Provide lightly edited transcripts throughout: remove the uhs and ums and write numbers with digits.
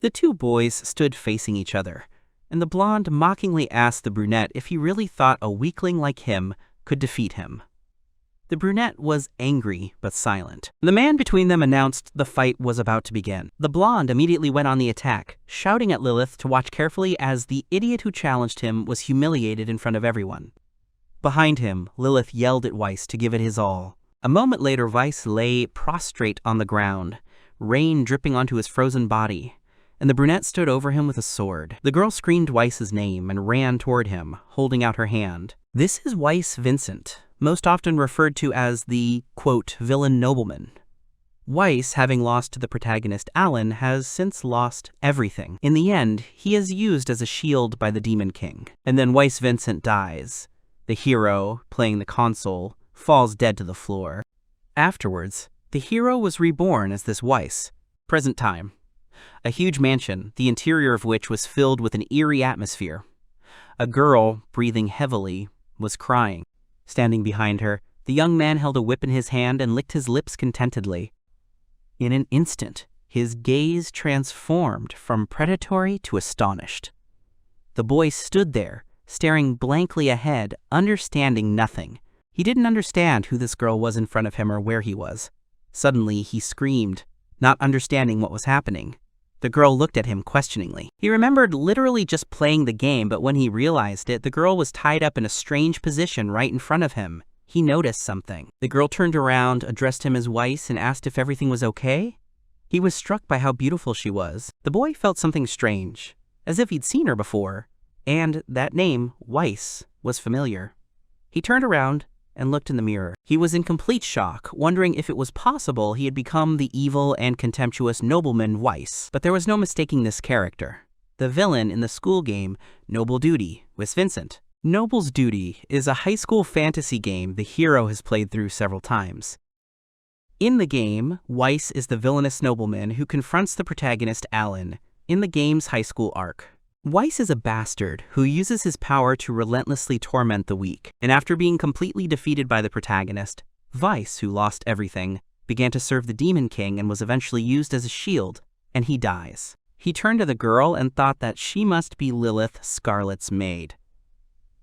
The two boys stood facing each other, and the blonde mockingly asked the brunette if he really thought a weakling like him could defeat him. The brunette was angry but silent. The man between them announced the fight was about to begin. The blonde immediately went on the attack, shouting at Lilith to watch carefully as the idiot who challenged him was humiliated in front of everyone. Behind him, Lilith yelled at Weiss to give it his all. A moment later, Weiss lay prostrate on the ground, rain dripping onto his frozen body, and the brunette stood over him with a sword. The girl screamed Weiss's name and ran toward him, holding out her hand. This is Weiss Vincent, most often referred to as the, quote, villain nobleman. Weiss, having lost to the protagonist Allan, has since lost everything. In the end, he is used as a shield by the Demon King. And then Weiss Vincent dies. The hero, playing the console, falls dead to the floor. Afterwards, the hero was reborn as this Weiss. Present time. A huge mansion, the interior of which was filled with an eerie atmosphere. A girl, breathing heavily, was crying. Standing behind her, the young man held a whip in his hand and licked his lips contentedly. In an instant, his gaze transformed from predatory to astonished. The boy stood there, staring blankly ahead, understanding nothing. He didn't understand who this girl was in front of him or where he was. Suddenly, he screamed, not understanding what was happening. The girl looked at him questioningly. He remembered literally just playing the game, but when he realized it, the girl was tied up in a strange position right in front of him. He noticed something. The girl turned around, addressed him as Weiss, and asked if everything was okay. He was struck by how beautiful she was. The boy felt something strange, as if he'd seen her before, and that name, Weiss, was familiar. He turned around and looked in the mirror. He was in complete shock, wondering if it was possible he had become the evil and contemptuous nobleman Weiss. But there was no mistaking this character. The villain in the school game, Noble Duty, was Vincent. Noble's Duty is a high school fantasy game the hero has played through several times. In the game, Weiss is the villainous nobleman who confronts the protagonist Allan in the game's high school arc. Weiss is a bastard who uses his power to relentlessly torment the weak, and after being completely defeated by the protagonist, Weiss, who lost everything, began to serve the Demon King and was eventually used as a shield, and he dies. He turned to the girl and thought that she must be Lilith, Scarlet's maid.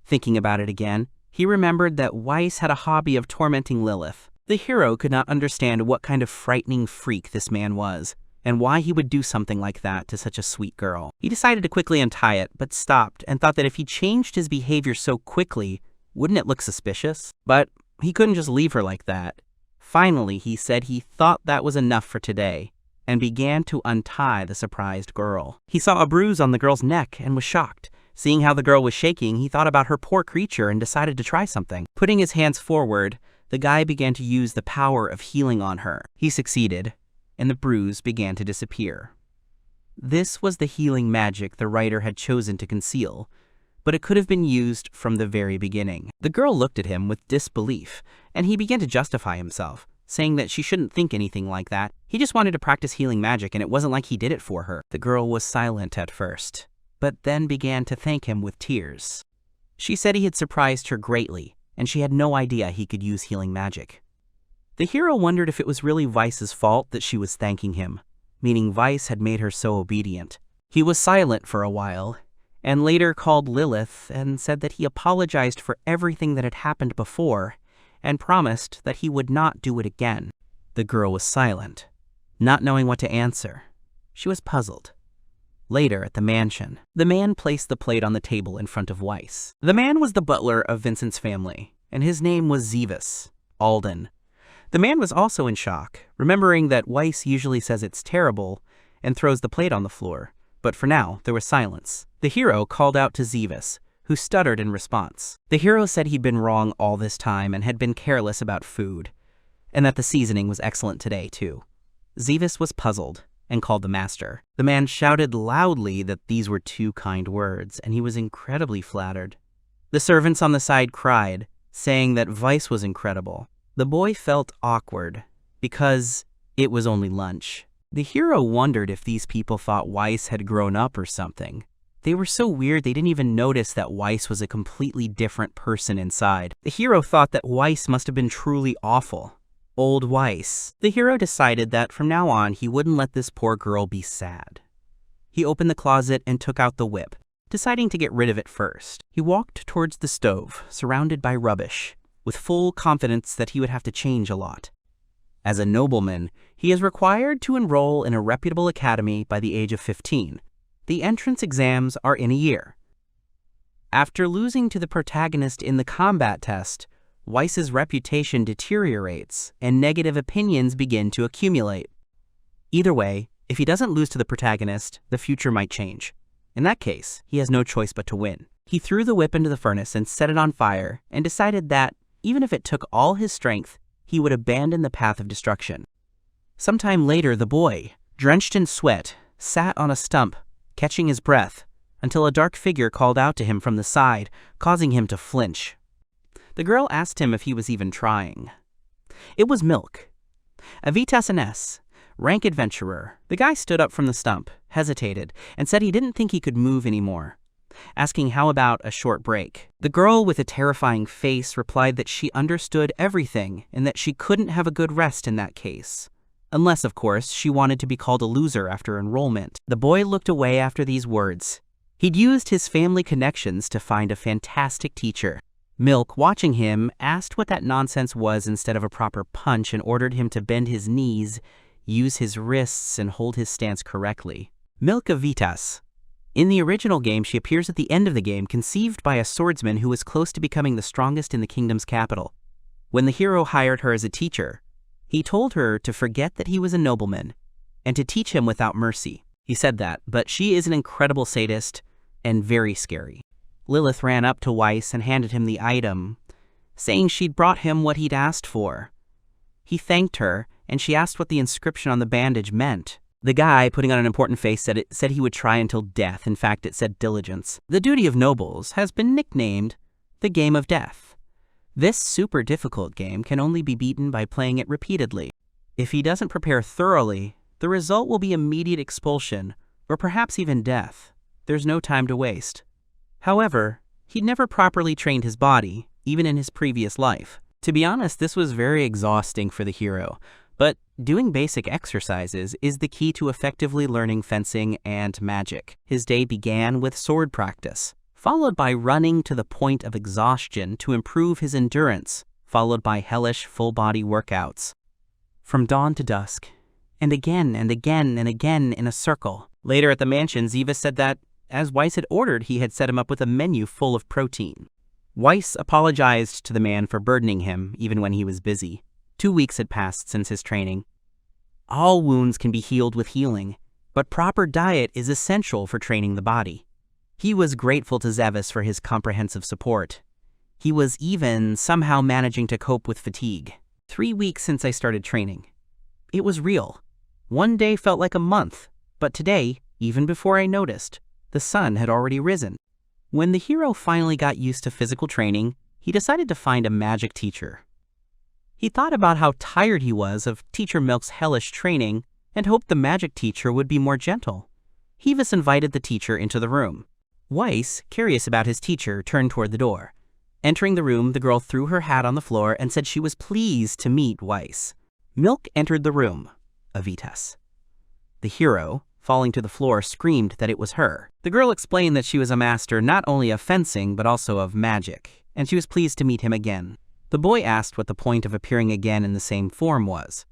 Thinking about it again, he remembered that Weiss had a hobby of tormenting Lilith. The hero could not understand what kind of frightening freak this man was, and why he would do something like that to such a sweet girl. He decided to quickly untie it, but stopped and thought that if he changed his behavior so quickly, wouldn't it look suspicious? But he couldn't just leave her like that. Finally, he said he thought that was enough for today, and began to untie the surprised girl. He saw a bruise on the girl's neck and was shocked. Seeing how the girl was shaking, he thought about her poor creature and decided to try something. Putting his hands forward, the guy began to use the power of healing on her. He succeeded, and the bruise began to disappear. This was the healing magic the writer had chosen to conceal, but it could have been used from the very beginning. The girl looked at him with disbelief, and he began to justify himself, saying that she shouldn't think anything like that. He just wanted to practice healing magic, and it wasn't like he did it for her. The girl was silent at first, but then began to thank him with tears. She said he had surprised her greatly, and she had no idea he could use healing magic. The hero wondered if it was really Weiss's fault that she was thanking him, meaning Weiss had made her so obedient. He was silent for a while, and later called Lilith and said that he apologized for everything that had happened before, and promised that he would not do it again. The girl was silent, not knowing what to answer. She was puzzled. Later, at the mansion, the man placed the plate on the table in front of Weiss. The man was the butler of Vincent's family, and his name was Zevis, Alden. The man was also in shock, remembering that Weiss usually says it's terrible and throws the plate on the floor, but for now, there was silence. The hero called out to Zevis, who stuttered in response. The hero said he'd been wrong all this time and had been careless about food, and that the seasoning was excellent today, too. Zevis was puzzled and called the master. The man shouted loudly that these were 2 kind words, and he was incredibly flattered. The servants on the side cried, saying that Weiss was incredible. The boy felt awkward, because it was only lunch. The hero wondered if these people thought Weiss had grown up or something. They were so weird they didn't even notice that Weiss was a completely different person inside. The hero thought that Weiss must have been truly awful. Old Weiss. The hero decided that from now on he wouldn't let this poor girl be sad. He opened the closet and took out the whip, deciding to get rid of it first. He walked towards the stove, surrounded by rubbish, with full confidence that he would have to change a lot. As a nobleman, he is required to enroll in a reputable academy by the age of 15. The entrance exams are in a year. After losing to the protagonist in the combat test, Weiss's reputation deteriorates and negative opinions begin to accumulate. Either way, if he doesn't lose to the protagonist, the future might change. In that case, he has no choice but to win. He threw the whip into the furnace and set it on fire and decided that, even if it took all his strength, he would abandon the path of destruction. Sometime later, the boy, drenched in sweat, sat on a stump, catching his breath, until a dark figure called out to him from the side, causing him to flinch. The girl asked him if he was even trying. It was Milk, a Vitas rank adventurer. The guy stood up from the stump, hesitated, and said he didn't think he could move anymore, asking how about a short break. The girl with a terrifying face replied that she understood everything and that she couldn't have a good rest in that case. Unless, of course, she wanted to be called a loser after enrollment. The boy looked away after these words. He'd used his family connections to find a fantastic teacher. Milk, watching him, asked what that nonsense was instead of a proper punch and ordered him to bend his knees, use his wrists, and hold his stance correctly. Milk of Vitas. In the original game, she appears at the end of the game, conceived by a swordsman who was close to becoming the strongest in the kingdom's capital. When the hero hired her as a teacher, he told her to forget that he was a nobleman and to teach him without mercy. He said that, but she is an incredible sadist and very scary. Lilith ran up to Weiss and handed him the item, saying she'd brought him what he'd asked for. He thanked her, and she asked what the inscription on the bandage meant. The guy, putting on an important face, said he would try until death. In fact, it said diligence. The duty of nobles has been nicknamed the Game of Death. This super difficult game can only be beaten by playing it repeatedly. If he doesn't prepare thoroughly, the result will be immediate expulsion, or perhaps even death. There's no time to waste. However, he'd never properly trained his body, even in his previous life. To be honest, this was very exhausting for the hero, but doing basic exercises is the key to effectively learning fencing and magic. His day began with sword practice, followed by running to the point of exhaustion to improve his endurance, followed by hellish full-body workouts. From dawn to dusk, and again and again and again in a circle. Later at the mansion, Ziva said that, as Weiss had ordered, he had set him up with a menu full of protein. Weiss apologized to the man for burdening him, even when he was busy. 2 weeks had passed since his training. All wounds can be healed with healing, but proper diet is essential for training the body. He was grateful to Zevis for his comprehensive support. He was even somehow managing to cope with fatigue. 3 weeks since I started training. It was real. One day felt like a month, but today, even before I noticed, the sun had already risen. When the hero finally got used to physical training, he decided to find a magic teacher. He thought about how tired he was of Teacher Milk's hellish training and hoped the magic teacher would be more gentle. Hevis invited the teacher into the room. Weiss, curious about his teacher, turned toward the door. Entering the room, the girl threw her hat on the floor and said she was pleased to meet Weiss. Milk entered the room, Avitas. The hero, falling to the floor, screamed that it was her. The girl explained that she was a master not only of fencing but also of magic, and she was pleased to meet him again. The boy asked what the point of appearing again in the same form was.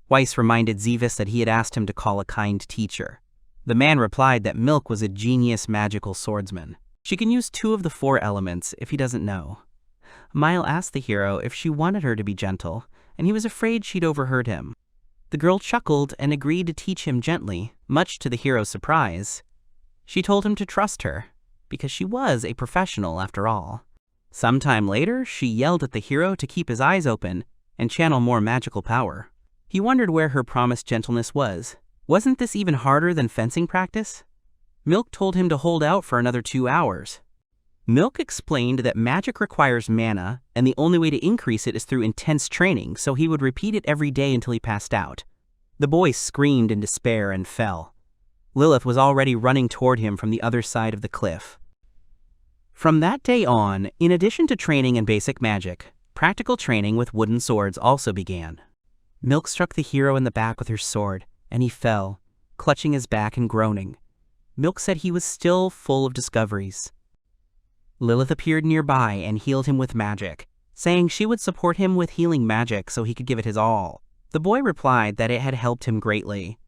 Weiss reminded Zevis that he had asked him to call a kind teacher. The man replied that Milk was a genius magical swordsman. She can use 2 of the 4 elements if he doesn't know. Mile asked the hero if she wanted her to be gentle, and he was afraid she'd overheard him. The girl chuckled and agreed to teach him gently, much to the hero's surprise. She told him to trust her, because she was a professional after all. Sometime later, she yelled at the hero to keep his eyes open and channel more magical power. He wondered where her promised gentleness was. Wasn't this even harder than fencing practice? Milk told him to hold out for another 2 hours. Milk explained that magic requires mana, and the only way to increase it is through intense training, so he would repeat it every day until he passed out. The boy screamed in despair and fell. Lilith was already running toward him from the other side of the cliff. From that day on, in addition to training in basic magic, practical training with wooden swords also began. Milk struck the hero in the back with her sword, and he fell, clutching his back and groaning. Milk said he was still full of discoveries. Lilith appeared nearby and healed him with magic, saying she would support him with healing magic so he could give it his all. The boy replied that it had helped him greatly.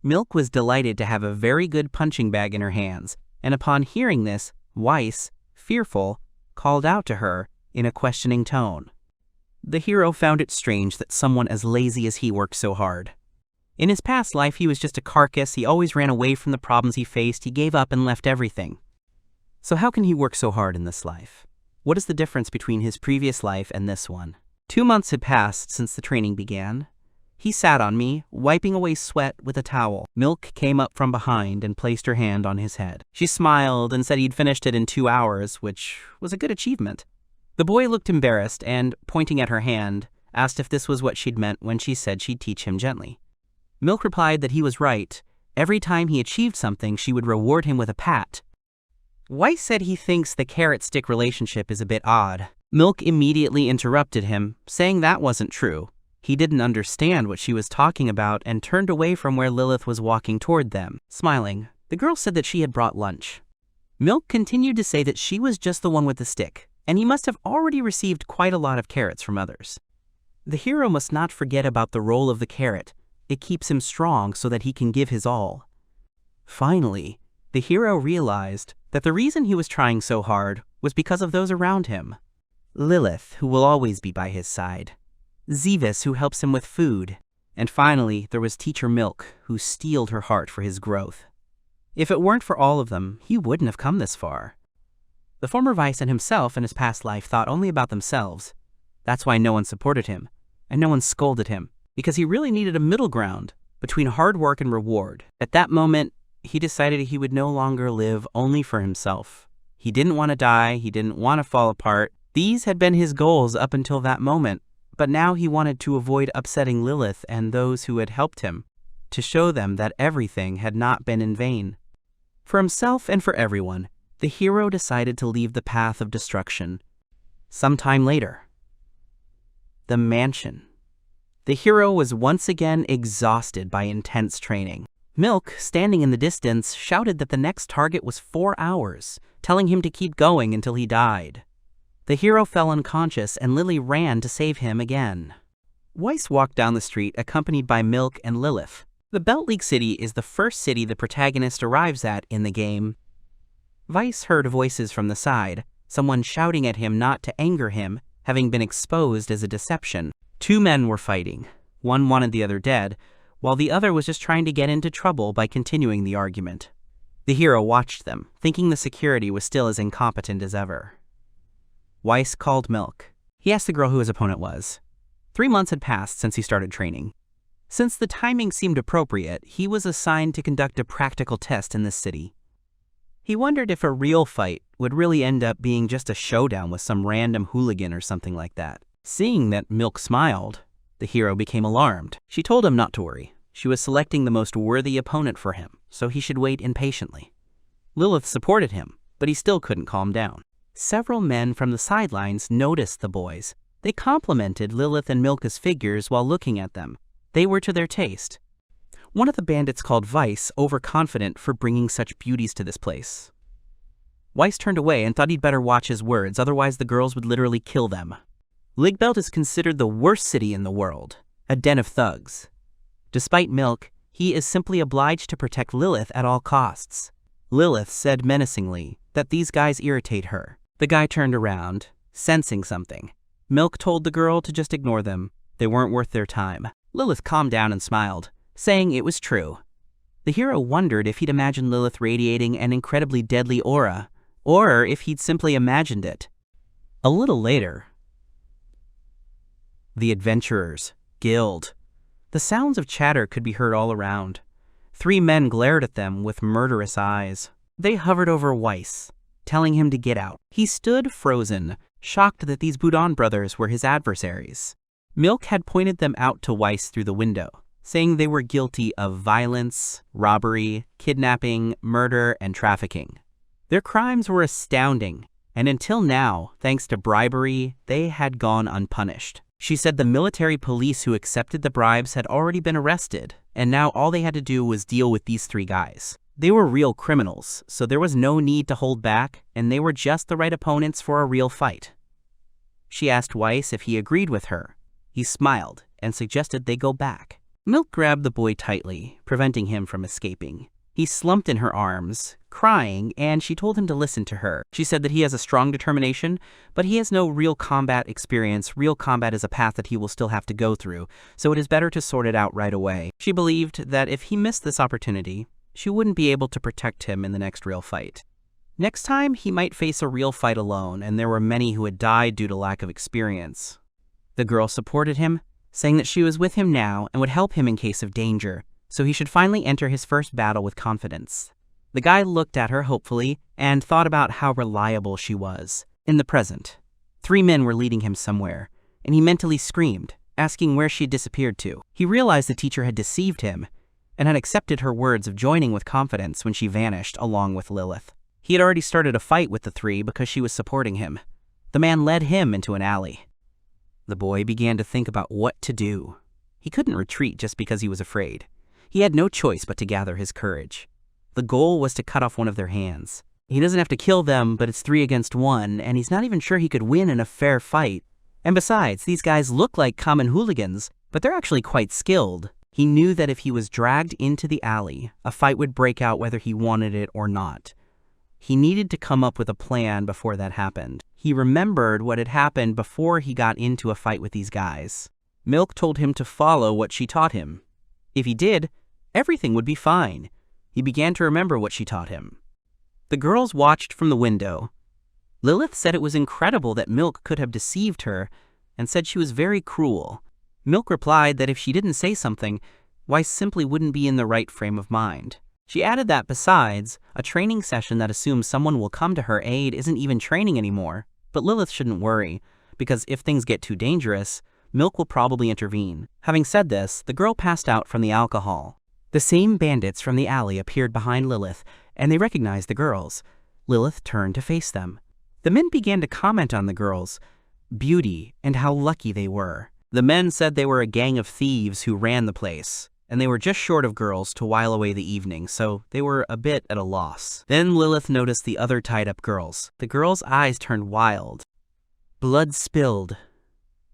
Milk was delighted to have a very good punching bag in her hands, and upon hearing this, Weiss, fearful, called out to her in a questioning tone. The hero found it strange that someone as lazy as he worked so hard. In his past life, he was just a carcass. He always ran away from the problems he faced. He gave up and left everything. So how can he work so hard in this life? What is the difference between his previous life and this one? 2 months had passed since the training began. He sat on me, wiping away sweat with a towel. Milk came up from behind and placed her hand on his head. She smiled and said he'd finished it in 2 hours, which was a good achievement. The boy looked embarrassed and, pointing at her hand, asked if this was what she'd meant when she said she'd teach him gently. Milk replied that he was right. Every time he achieved something, she would reward him with a pat. Weiss said he thinks the carrot-stick relationship is a bit odd. Milk immediately interrupted him, saying that wasn't true. He didn't understand what she was talking about and turned away from where Lilith was walking toward them, smiling. The girl said that she had brought lunch. Milk continued to say that she was just the one with the stick, and he must have already received quite a lot of carrots from others. The hero must not forget about the role of the carrot. It keeps him strong so that he can give his all. Finally, the hero realized that the reason he was trying so hard was because of those around him. Lilith, who will always be by his side. Zevis, who helps him with food. And finally, there was Teacher Milk, who steeled her heart for his growth. If it weren't for all of them, he wouldn't have come this far. The former Weiss and himself in his past life thought only about themselves. That's why no one supported him, and no one scolded him, because he really needed a middle ground between hard work and reward. At that moment, he decided he would no longer live only for himself. He didn't want to die, he didn't want to fall apart. These had been his goals up until that moment, but now he wanted to avoid upsetting Lilith and those who had helped him, to show them that everything had not been in vain. For himself and for everyone, the hero decided to leave the path of destruction. Sometime later, the mansion. The hero was once again exhausted by intense training. Milk, standing in the distance, shouted that the next target was 4 hours, telling him to keep going until he died. The hero fell unconscious and Lily ran to save him again. Weiss walked down the street accompanied by Milk and Lilith. The Belt League City is the first city the protagonist arrives at in the game. Weiss heard voices from the side, someone shouting at him not to anger him, having been exposed as a deception. 2 men were fighting. One wanted the other dead, while the other was just trying to get into trouble by continuing the argument. The hero watched them, thinking the security was still as incompetent as ever. Weiss called Milk. He asked the girl who his opponent was. 3 months had passed since he started training. Since the timing seemed appropriate, he was assigned to conduct a practical test in this city. He wondered if a real fight would really end up being just a showdown with some random hooligan or something like that. Seeing that Milk smiled, the hero became alarmed. She told him not to worry. She was selecting the most worthy opponent for him, so he should wait impatiently. Lilith supported him, but he still couldn't calm down. Several men from the sidelines noticed the boys. They complimented Lilith and Milk's figures while looking at them. They were to their taste. One of the bandits called Weiss overconfident for bringing such beauties to this place. Weiss turned away and thought he'd better watch his words, otherwise the girls would literally kill them. Ligbelt is considered the worst city in the world, a den of thugs. Despite Milk, he is simply obliged to protect Lilith at all costs. Lilith said menacingly that these guys irritate her. The guy turned around, sensing something. Milk told the girl to just ignore them. They weren't worth their time. Lilith calmed down and smiled, saying it was true. The hero wondered if he'd imagined Lilith radiating an incredibly deadly aura, or if he'd simply imagined it. A little later, the Adventurers Guild. The sounds of chatter could be heard all around. 3 men glared at them with murderous eyes. They hovered over Weiss, telling him to get out. He stood frozen, shocked that these Boudon brothers were his adversaries. Milk had pointed them out to Weiss through the window, saying they were guilty of violence, robbery, kidnapping, murder, and trafficking. Their crimes were astounding, and until now, thanks to bribery, they had gone unpunished. She said the military police who accepted the bribes had already been arrested, and now all they had to do was deal with these 3 guys. They were real criminals, so there was no need to hold back, and they were just the right opponents for a real fight. She asked Weiss if he agreed with her. He smiled and suggested they go back. Milk grabbed the boy tightly, preventing him from escaping. He slumped in her arms, crying, and she told him to listen to her. She said that he has a strong determination, but he has no real combat experience. Real combat is a path that he will still have to go through, so it is better to sort it out right away. She believed that if he missed this opportunity, she wouldn't be able to protect him in the next real fight. Next time, he might face a real fight alone, and there were many who had died due to lack of experience. The girl supported him, saying that she was with him now and would help him in case of danger, so he should finally enter his first battle with confidence. The guy looked at her hopefully and thought about how reliable she was. In the present, 3 men were leading him somewhere, and he mentally screamed, asking where she had disappeared to. He realized the teacher had deceived him and had accepted her words of joining with confidence when she vanished along with Lilith. He had already started a fight with the 3 because she was supporting him. The man led him into an alley. The boy began to think about what to do. He couldn't retreat just because he was afraid. He had no choice but to gather his courage. The goal was to cut off one of their hands. He doesn't have to kill them, but it's 3 against 1, and he's not even sure he could win in a fair fight. And besides, these guys look like common hooligans, but they're actually quite skilled. He knew that if he was dragged into the alley, a fight would break out whether he wanted it or not. He needed to come up with a plan before that happened. He remembered what had happened before he got into a fight with these guys. Milk told him to follow what she taught him. If he did, everything would be fine. He began to remember what she taught him. The girls watched from the window. Lilith said it was incredible that Milk could have deceived her and said she was very cruel. Milk replied that if she didn't say something, Weiss simply wouldn't be in the right frame of mind. She added that besides, a training session that assumes someone will come to her aid isn't even training anymore. But Lilith shouldn't worry, because if things get too dangerous, Milk will probably intervene. Having said this, the girl passed out from the alcohol. The same bandits from the alley appeared behind Lilith, and they recognized the girls. Lilith turned to face them. The men began to comment on the girls' beauty and how lucky they were. The men said they were a gang of thieves who ran the place, and they were just short of girls to while away the evening, so they were a bit at a loss. Then Lilith noticed the other tied-up girls. The girls' eyes turned wild. Blood spilled.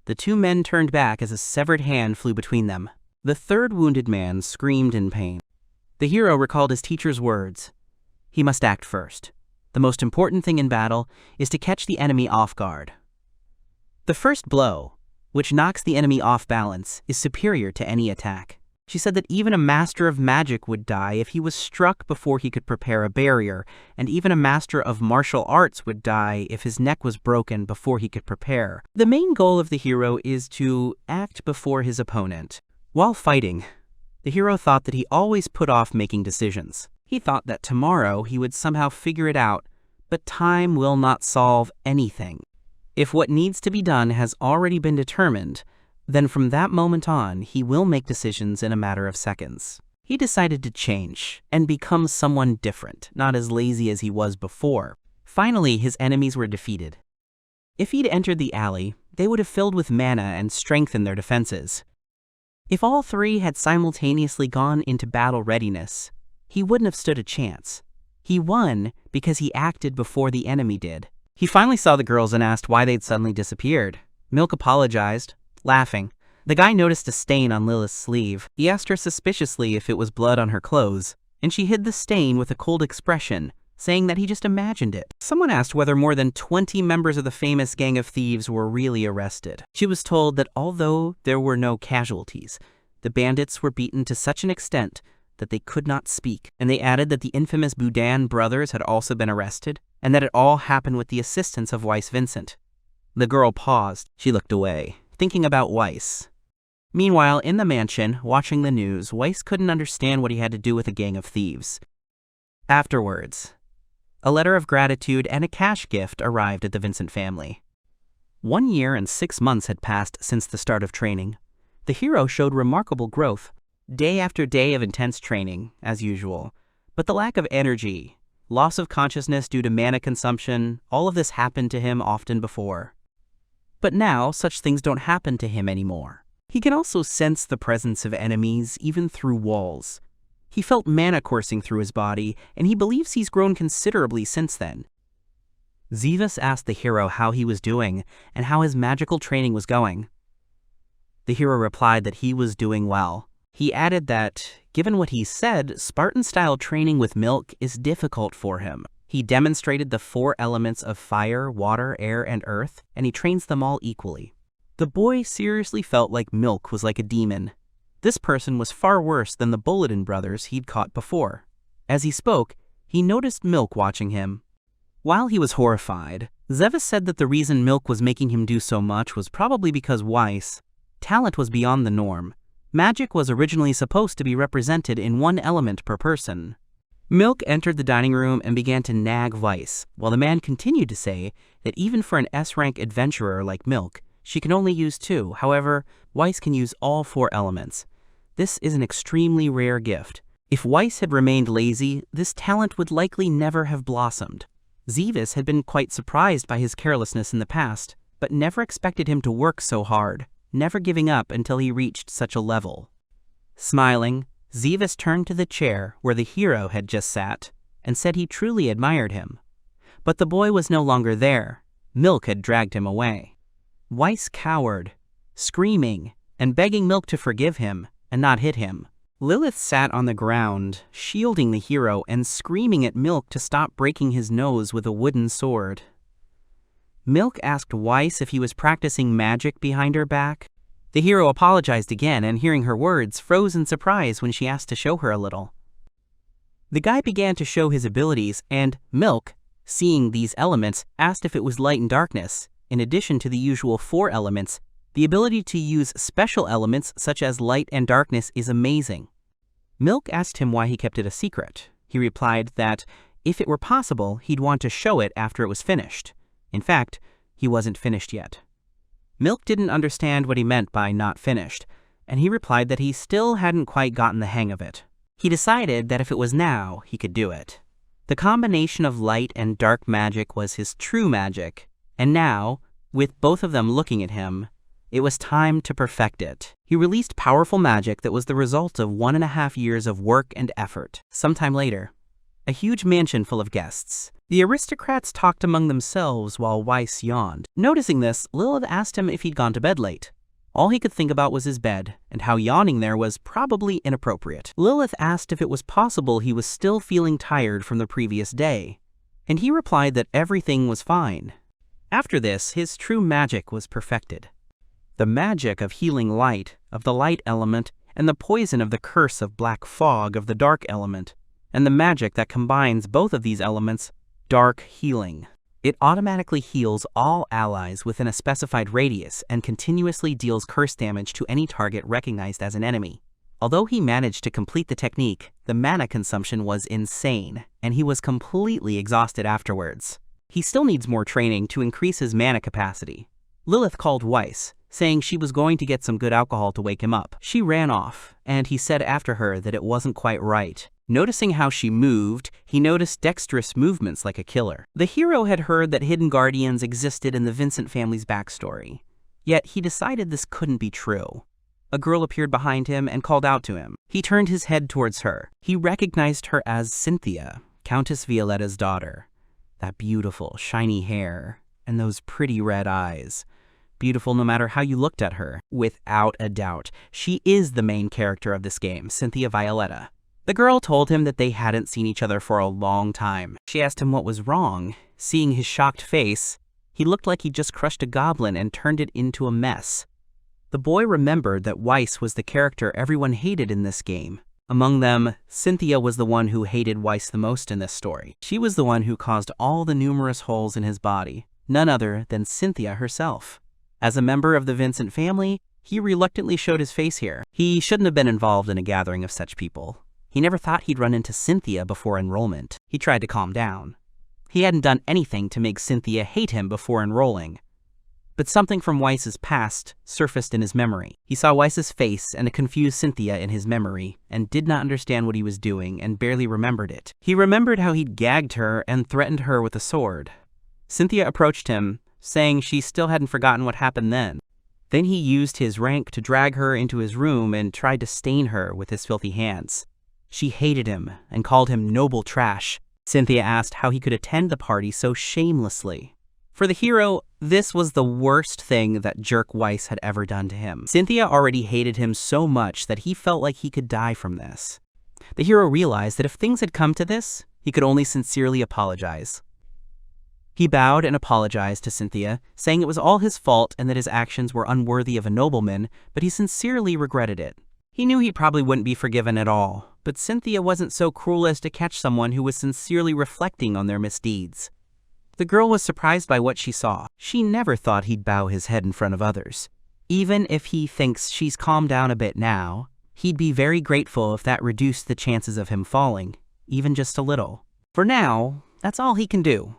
The 2 men turned back as a severed hand flew between them. The 3rd wounded man screamed in pain. The hero recalled his teacher's words. He must act first. The most important thing in battle is to catch the enemy off guard. The first blow, which knocks the enemy off balance, is superior to any attack. She said that even a master of magic would die if he was struck before he could prepare a barrier, and even a master of martial arts would die if his neck was broken before he could prepare. The main goal of the hero is to act before his opponent. While fighting, the hero thought that he always put off making decisions. He thought that tomorrow he would somehow figure it out, but time will not solve anything. If what needs to be done has already been determined, then from that moment on, he will make decisions in a matter of seconds. He decided to change and become someone different, not as lazy as he was before. Finally, his enemies were defeated. If he'd entered the alley, they would have filled with mana and strengthened their defenses. If all 3 had simultaneously gone into battle readiness, he wouldn't have stood a chance. He won because he acted before the enemy did. He finally saw the girls and asked why they'd suddenly disappeared. Milk apologized, laughing. The guy noticed a stain on Lilith's sleeve. He asked her suspiciously if it was blood on her clothes, and she hid the stain with a cold expression, saying that he just imagined it. Someone asked whether more than 20 members of the famous gang of thieves were really arrested. She was told that although there were no casualties, the bandits were beaten to such an extent that they could not speak, and they added that the infamous Boudin brothers had also been arrested, and that it all happened with the assistance of Weiss Vincent. The girl paused. She looked away, thinking about Weiss. Meanwhile, in the mansion, watching the news, Weiss couldn't understand what he had to do with a gang of thieves. Afterwards, a letter of gratitude and a cash gift arrived at the Vincent family. 1 year and 6 months had passed since the start of training. The hero showed remarkable growth, day after day of intense training, as usual. But the lack of energy, loss of consciousness due to mana consumption, all of this happened to him often before. But now, such things don't happen to him anymore. He can also sense the presence of enemies even through walls. He felt mana coursing through his body, and he believes he's grown considerably since then. Zevis asked the hero how he was doing and how his magical training was going. The hero replied that he was doing well. He added that, given what he said, Spartan-style training with Milk is difficult for him. He demonstrated the 4 elements of fire, water, air, and earth, and he trains them all equally. The boy seriously felt like Milk was like a demon. This person was far worse than the Bulletin brothers he'd caught before. As he spoke, he noticed Milk watching him. While he was horrified, Zevis said that the reason Milk was making him do so much was probably because Weiss' talent was beyond the norm. Magic was originally supposed to be represented in 1 element per person. Milk entered the dining room and began to nag Weiss, while the man continued to say that even for an S-rank adventurer like Milk, she can only use 2. However, Weiss can use all 4 elements. This is an extremely rare gift. If Weiss had remained lazy, this talent would likely never have blossomed. Zevis had been quite surprised by his carelessness in the past, but never expected him to work so hard, never giving up until he reached such a level. Smiling, Zevis turned to the chair where the hero had just sat and said he truly admired him. But the boy was no longer there. Milk had dragged him away. Weiss cowered, screaming and begging Milk to forgive him and not hit him. Lilith sat on the ground, shielding the hero and screaming at Milk to stop breaking his nose with a wooden sword. Milk asked Weiss if he was practicing magic behind her back. The hero apologized again, and hearing her words, froze in surprise when she asked to show her a little. The guy began to show his abilities, and Milk, seeing these elements, asked if it was light and darkness. In addition to the usual 4 elements, the ability to use special elements such as light and darkness is amazing. Milk asked him why he kept it a secret. He replied that, if it were possible, he'd want to show it after it was finished. In fact, he wasn't finished yet. Milk didn't understand what he meant by not finished, and he replied that he still hadn't quite gotten the hang of it. He decided that if it was now, he could do it. The combination of light and dark magic was his true magic, and now, with both of them looking at him, it was time to perfect it. He released powerful magic that was the result of 1.5 years of work and effort. Sometime later, a huge mansion full of guests. The aristocrats talked among themselves while Weiss yawned. Noticing this, Lilith asked him if he'd gone to bed late. All he could think about was his bed, and how yawning there was probably inappropriate. Lilith asked if it was possible he was still feeling tired from the previous day, and he replied that everything was fine. After this, his true magic was perfected. The magic of healing light, of the light element, and the poison of the curse of black fog of the dark element, and the magic that combines both of these elements, dark healing. It automatically heals all allies within a specified radius and continuously deals curse damage to any target recognized as an enemy. Although he managed to complete the technique, the mana consumption was insane, and he was completely exhausted afterwards. He still needs more training to increase his mana capacity. Lilith called Weiss, saying she was going to get some good alcohol to wake him up. She ran off, and he said after her that it wasn't quite right. Noticing how she moved, he noticed dexterous movements like a killer. The hero had heard that hidden guardians existed in the Vincent family's backstory. Yet he decided this couldn't be true. A girl appeared behind him and called out to him. He turned his head towards her. He recognized her as Cynthia, Countess Violetta's daughter. That beautiful, shiny hair, and those pretty red eyes. Beautiful no matter how you looked at her. Without a doubt, she is the main character of this game, Cynthia Violetta. The girl told him that they hadn't seen each other for a long time. She asked him what was wrong. Seeing his shocked face, he looked like he just crushed a goblin and turned it into a mess. The boy remembered that Weiss was the character everyone hated in this game. Among them, Cynthia was the one who hated Weiss the most in this story. She was the one who caused all the numerous holes in his body, none other than Cynthia herself. As a member of the Vincent family, he reluctantly showed his face here. He shouldn't have been involved in a gathering of such people. He never thought he'd run into Cynthia before enrollment. He tried to calm down. He hadn't done anything to make Cynthia hate him before enrolling. But something from Weiss's past surfaced in his memory. He saw Weiss's face and a confused Cynthia in his memory, and did not understand what he was doing and barely remembered it. He remembered how he'd gagged her and threatened her with a sword. Cynthia approached him, saying she still hadn't forgotten what happened then. Then he used his rank to drag her into his room and tried to stain her with his filthy hands. She hated him and called him noble trash. Cynthia asked how he could attend the party so shamelessly. For the hero, this was the worst thing that jerk Weiss had ever done to him. Cynthia already hated him so much that he felt like he could die from this. The hero realized that if things had come to this, he could only sincerely apologize. He bowed and apologized to Cynthia, saying it was all his fault and that his actions were unworthy of a nobleman, but he sincerely regretted it. He knew he probably wouldn't be forgiven at all, but Cynthia wasn't so cruel as to catch someone who was sincerely reflecting on their misdeeds. The girl was surprised by what she saw. She never thought he'd bow his head in front of others. Even if he thinks she's calmed down a bit now, he'd be very grateful if that reduced the chances of him falling, even just a little. For now, that's all he can do.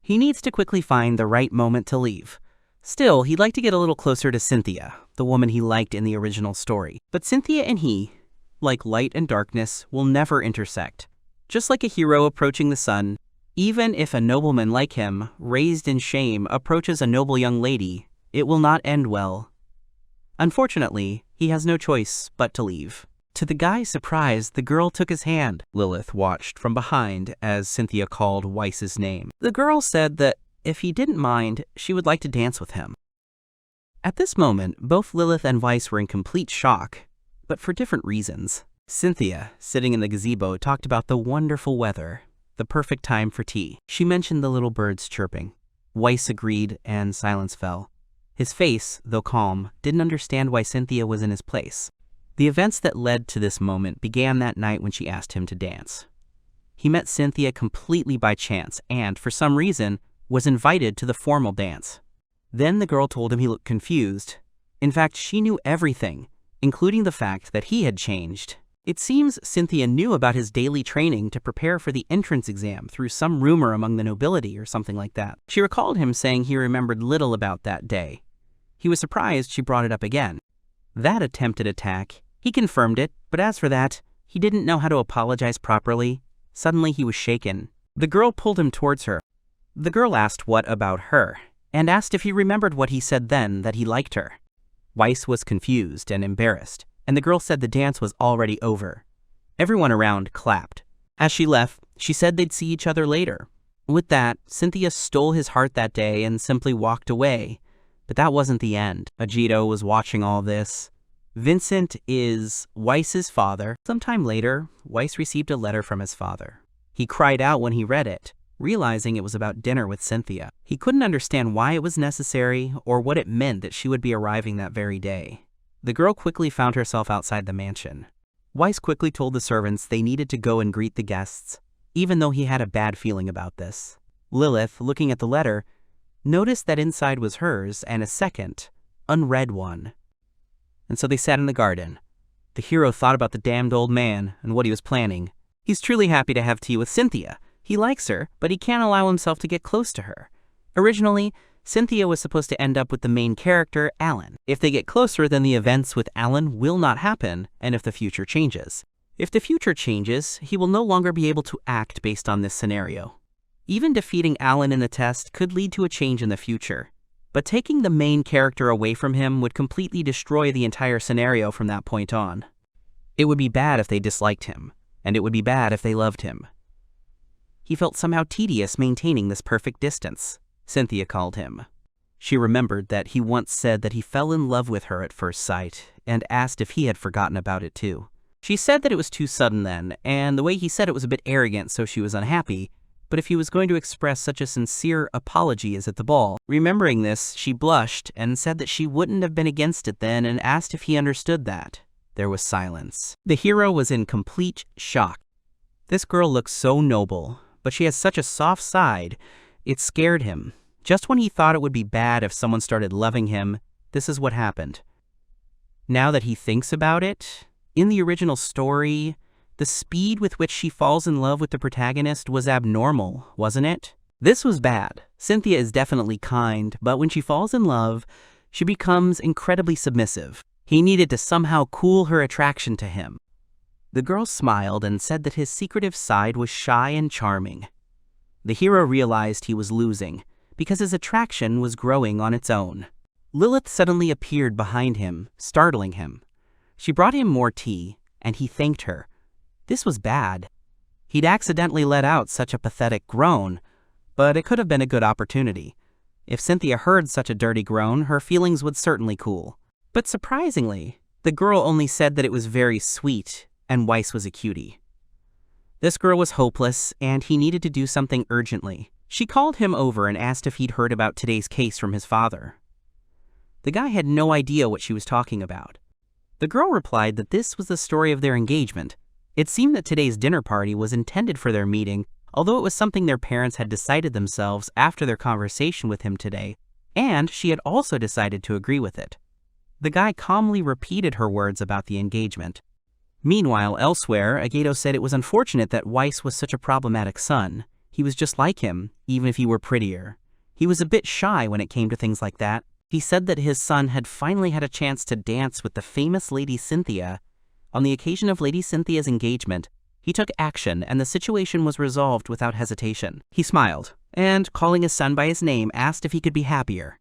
He needs to quickly find the right moment to leave. Still, he'd like to get a little closer to Cynthia, the woman he liked in the original story. But Cynthia and he, like light and darkness, will never intersect. Just like a hero approaching the sun, even if a nobleman like him, raised in shame, approaches a noble young lady, it will not end well. Unfortunately, he has no choice but to leave. To the guy's surprise, the girl took his hand. Lilith watched from behind as Cynthia called Weiss's name. The girl said that if he didn't mind, she would like to dance with him. At this moment, both Lilith and Weiss were in complete shock, but for different reasons. Cynthia, sitting in the gazebo, talked about the wonderful weather, the perfect time for tea. She mentioned the little birds chirping. Weiss agreed, and silence fell. His face, though calm, didn't understand why Cynthia was in his place. The events that led to this moment began that night when she asked him to dance. He met Cynthia completely by chance and, for some reason, was invited to the formal dance. Then the girl told him he looked confused. In fact, she knew everything, including the fact that he had changed. It seems Cynthia knew about his daily training to prepare for the entrance exam through some rumor among the nobility or something like that. She recalled him saying he remembered little about that day. He was surprised she brought it up again. That attempted attack, he confirmed it, but as for that, he didn't know how to apologize properly. Suddenly he was shaken. The girl pulled him towards her. The girl asked what about her, and asked if he remembered what he said then that he liked her. Weiss was confused and embarrassed, and the girl said the dance was already over. Everyone around clapped. As she left, she said they'd see each other later. With that, Cynthia stole his heart that day and simply walked away. But that wasn't the end. Ajito was watching all this. Vincent is Weiss's father. Sometime later, Weiss received a letter from his father. He cried out when he read it, realizing it was about dinner with Cynthia. He couldn't understand why it was necessary or what it meant that she would be arriving that very day. The girl quickly found herself outside the mansion. Weiss quickly told the servants they needed to go and greet the guests, even though he had a bad feeling about this. Lilith, looking at the letter, noticed that inside was hers and a second, unread one. And so they sat in the garden. The hero thought about the damned old man and what he was planning. He's truly happy to have tea with Cynthia. He likes her, but he can't allow himself to get close to her. Originally, Cynthia was supposed to end up with the main character, Allan. If they get closer, then the events with Allan will not happen, and if the future changes. If the future changes, he will no longer be able to act based on this scenario. Even defeating Allan in the test could lead to a change in the future. But taking the main character away from him would completely destroy the entire scenario from that point on. It would be bad if they disliked him, and it would be bad if they loved him. He felt somehow tedious maintaining this perfect distance, Cynthia called him. She remembered that he once said that he fell in love with her at first sight, and asked if he had forgotten about it too. She said that it was too sudden then, and the way he said it was a bit arrogant, so she was unhappy, but if he was going to express such a sincere apology as at the ball. Remembering this, she blushed and said that she wouldn't have been against it then and asked if he understood that. There was silence. The hero was in complete shock. This girl looks so noble, but she has such a soft side, it scared him. Just when he thought it would be bad if someone started loving him, this is what happened. Now that he thinks about it, in the original story, the speed with which she falls in love with the protagonist was abnormal, wasn't it? This was bad. Cynthia is definitely kind, but when she falls in love, she becomes incredibly submissive. He needed to somehow cool her attraction to him. The girl smiled and said that his secretive side was shy and charming. The hero realized he was losing, because his attraction was growing on its own. Lilith suddenly appeared behind him, startling him. She brought him more tea, and he thanked her. This was bad. He'd accidentally let out such a pathetic groan, but it could have been a good opportunity. If Cynthia heard such a dirty groan, her feelings would certainly cool. But surprisingly, the girl only said that it was very sweet, and Weiss was a cutie. This girl was hopeless, and he needed to do something urgently. She called him over and asked if he'd heard about today's case from his father. The guy had no idea what she was talking about. The girl replied that this was the story of their engagement. It seemed that today's dinner party was intended for their meeting, although it was something their parents had decided themselves after their conversation with him today, and she had also decided to agree with it. The guy calmly repeated her words about the engagement. Meanwhile, elsewhere, Ageto said it was unfortunate that Weiss was such a problematic son. He was just like him, even if he were prettier. He was a bit shy when it came to things like that. He said that his son had finally had a chance to dance with the famous Lady Cynthia. On the occasion of Lady Cynthia's engagement, he took action and the situation was resolved without hesitation. He smiled, and, calling his son by his name, asked if he could be happier.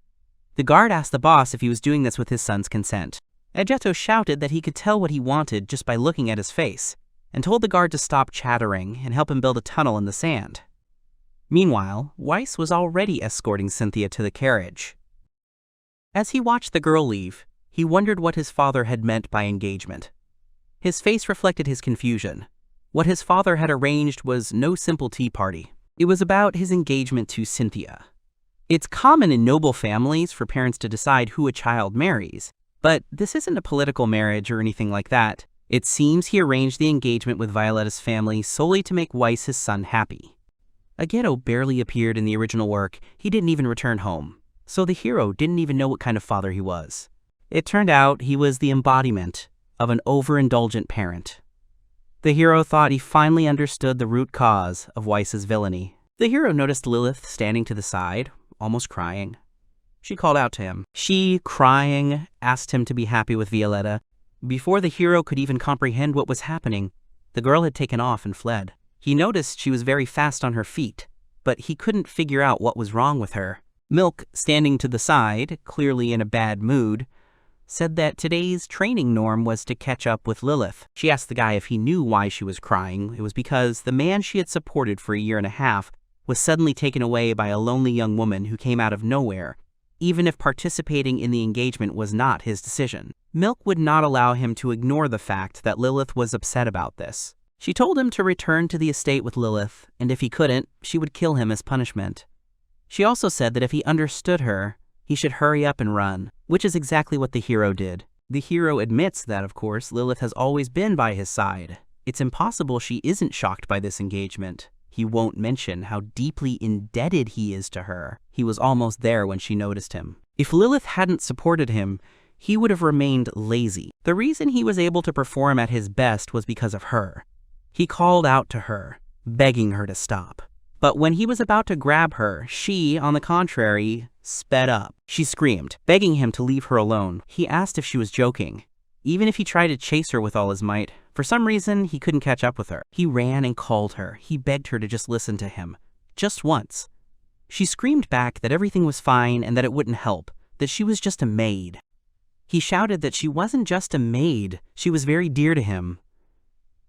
The guard asked the boss if he was doing this with his son's consent. Ageto shouted that he could tell what he wanted just by looking at his face, and told the guard to stop chattering and help him build a tunnel in the sand. Meanwhile, Weiss was already escorting Cynthia to the carriage. As he watched the girl leave, he wondered what his father had meant by engagement. His face reflected his confusion. What his father had arranged was no simple tea party. It was about his engagement to Cynthia. It's common in noble families for parents to decide who a child marries, but this isn't a political marriage or anything like that. It seems he arranged the engagement with Violetta's family solely to make Weiss his son happy. Ageto barely appeared in the original work. He didn't even return home, so the hero didn't even know what kind of father he was. It turned out he was the embodiment of an overindulgent parent. The hero thought he finally understood the root cause of Weiss's villainy. The hero noticed Lilith standing to the side, almost crying. She called out to him. She, crying, asked him to be happy with Violetta. Before the hero could even comprehend what was happening, the girl had taken off and fled. He noticed she was very fast on her feet, but he couldn't figure out what was wrong with her. Milk, standing to the side, clearly in a bad mood, said that today's training norm was to catch up with Lilith. She asked the guy if he knew why she was crying. It was because the man she had supported for a year and a half was suddenly taken away by a lonely young woman who came out of nowhere, even if participating in the engagement was not his decision. Milk would not allow him to ignore the fact that Lilith was upset about this. She told him to return to the estate with Lilith, and if he couldn't, she would kill him as punishment. She also said that if he understood her, he should hurry up and run, which is exactly what the hero did. The hero admits that, of course, Lilith has always been by his side. It's impossible she isn't shocked by this engagement. He won't mention how deeply indebted he is to her. He was almost there when she noticed him. If Lilith hadn't supported him, he would have remained lazy. The reason he was able to perform at his best was because of her. He called out to her, begging her to stop. But when he was about to grab her, she, on the contrary, sped up. She screamed, begging him to leave her alone. He asked if she was joking. Even if he tried to chase her with all his might, for some reason, he couldn't catch up with her. He ran and called her. He begged her to just listen to him. Just once. She screamed back that everything was fine and that it wouldn't help, that she was just a maid. He shouted that she wasn't just a maid, she was very dear to him.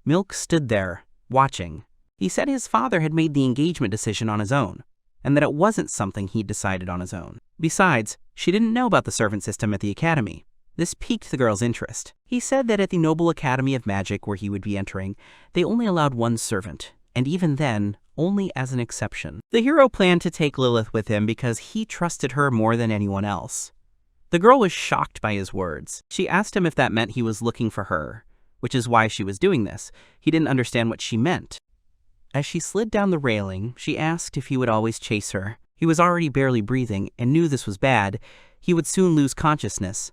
Milk stood there, watching. He said his father had made the engagement decision on his own, and that it wasn't something he'd decided on his own. Besides, she didn't know about the servant system at the academy. This piqued the girl's interest. He said that at the Noble Academy of Magic, where he would be entering, they only allowed one servant, and even then, only as an exception. The hero planned to take Lilith with him because he trusted her more than anyone else. The girl was shocked by his words. She asked him if that meant he was looking for her, which is why she was doing this. He didn't understand what she meant. As she slid down the railing, she asked if he would always chase her. He was already barely breathing and knew this was bad. He would soon lose consciousness.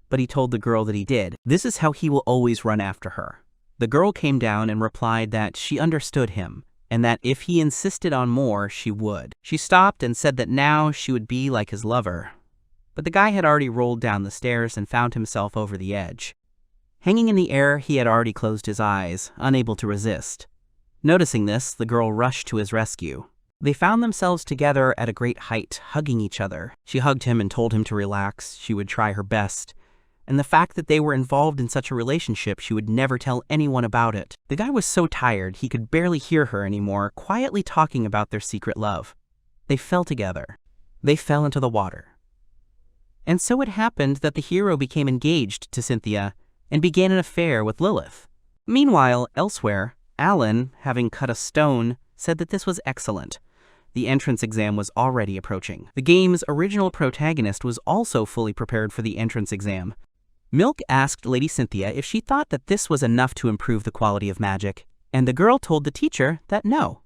But he told the girl that he did. This is how he will always run after her. The girl came down and replied that she understood him, and that if he insisted on more, she would. She stopped and said that now she would be like his lover. But the guy had already rolled down the stairs and found himself over the edge. Hanging in the air, he had already closed his eyes, unable to resist. Noticing this, the girl rushed to his rescue. They found themselves together at a great height, hugging each other. She hugged him and told him to relax. She would try her best. and the fact that they were involved in such a relationship she would never tell anyone about it. The guy was so tired he could barely hear her anymore, quietly talking about their secret love. They fell together. They fell into the water. And so it happened that the hero became engaged to Cynthia and began an affair with Lilith. Meanwhile, elsewhere, Allan, having cut a stone, said that this was excellent. The entrance exam was already approaching. The game's original protagonist was also fully prepared for the entrance exam. Milk asked Lady Cynthia if she thought that this was enough to improve the quality of magic, and the girl told the teacher that no,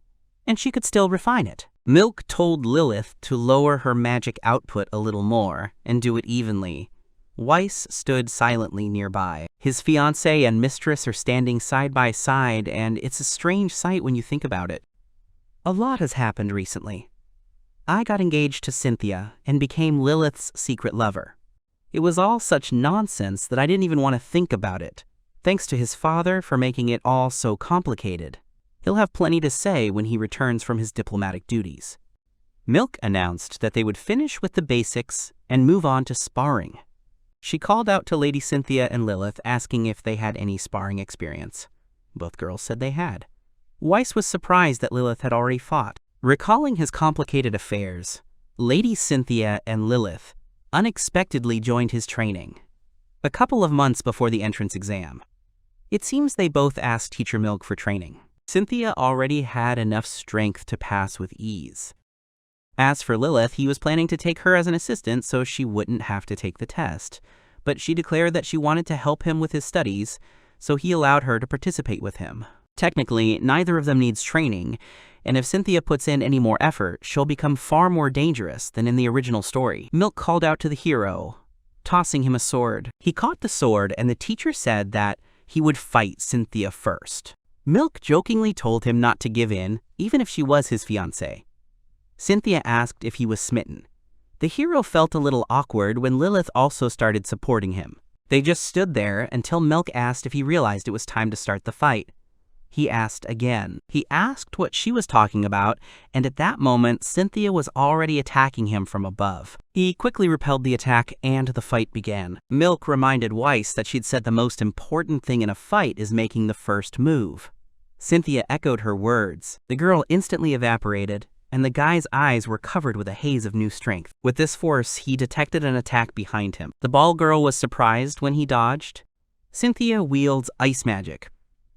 and she could still refine it. Milk told Lilith to lower her magic output a little more and do it evenly. Weiss stood silently nearby. His fiancée and mistress are standing side by side, and it's a strange sight when you think about it. A lot has happened recently. I got engaged to Cynthia and became Lilith's secret lover. It was all such nonsense that I didn't even want to think about it. Thanks to his father for making it all so complicated. He'll have plenty to say when he returns from his diplomatic duties. Milk announced that they would finish with the basics and move on to sparring. She called out to Lady Cynthia and Lilith, asking if they had any sparring experience. Both girls said they had. Weiss was surprised that Lilith had already fought. Recalling his complicated affairs, Lady Cynthia and Lilith unexpectedly joined his training, a couple of months before the entrance exam. It seems they both asked Teacher Milk for training. Cynthia already had enough strength to pass with ease. As for Lilith, he was planning to take her as an assistant so she wouldn't have to take the test, but she declared that she wanted to help him with his studies, so he allowed her to participate with him. Technically, neither of them needs training, and if Cynthia puts in any more effort, she'll become far more dangerous than in the original story. Milk called out to the hero, tossing him a sword. He caught the sword, and the teacher said that he would fight Cynthia first. Milk jokingly told him not to give in, even if she was his fiancée. Cynthia asked if he was smitten. The hero felt a little awkward when Lilith also started supporting him. They just stood there until Milk asked if he realized it was time to start the fight. He asked again. He asked what she was talking about, and at that moment, Cynthia was already attacking him from above. He quickly repelled the attack, and the fight began. Milk reminded Weiss that she'd said the most important thing in a fight is making the first move. Cynthia echoed her words. The girl instantly evaporated, and the guy's eyes were covered with a haze of new strength. With this force, he detected an attack behind him. The ball girl was surprised when he dodged. Cynthia wields ice magic.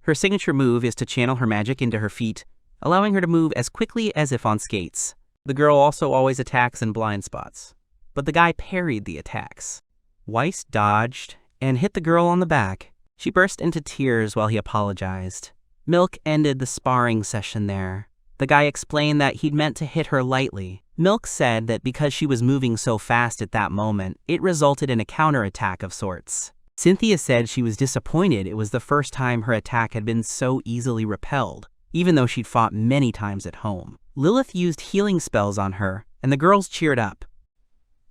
Her signature move is to channel her magic into her feet, allowing her to move as quickly as if on skates. The girl also always attacks in blind spots, but the guy parried the attacks. Weiss dodged and hit the girl on the back. She burst into tears while he apologized. Milk ended the sparring session there. The guy explained that he'd meant to hit her lightly. Milk said that because she was moving so fast at that moment, it resulted in a counterattack of sorts. Cynthia said she was disappointed it was the first time her attack had been so easily repelled, even though she'd fought many times at home. Lilith used healing spells on her, and the girls cheered up.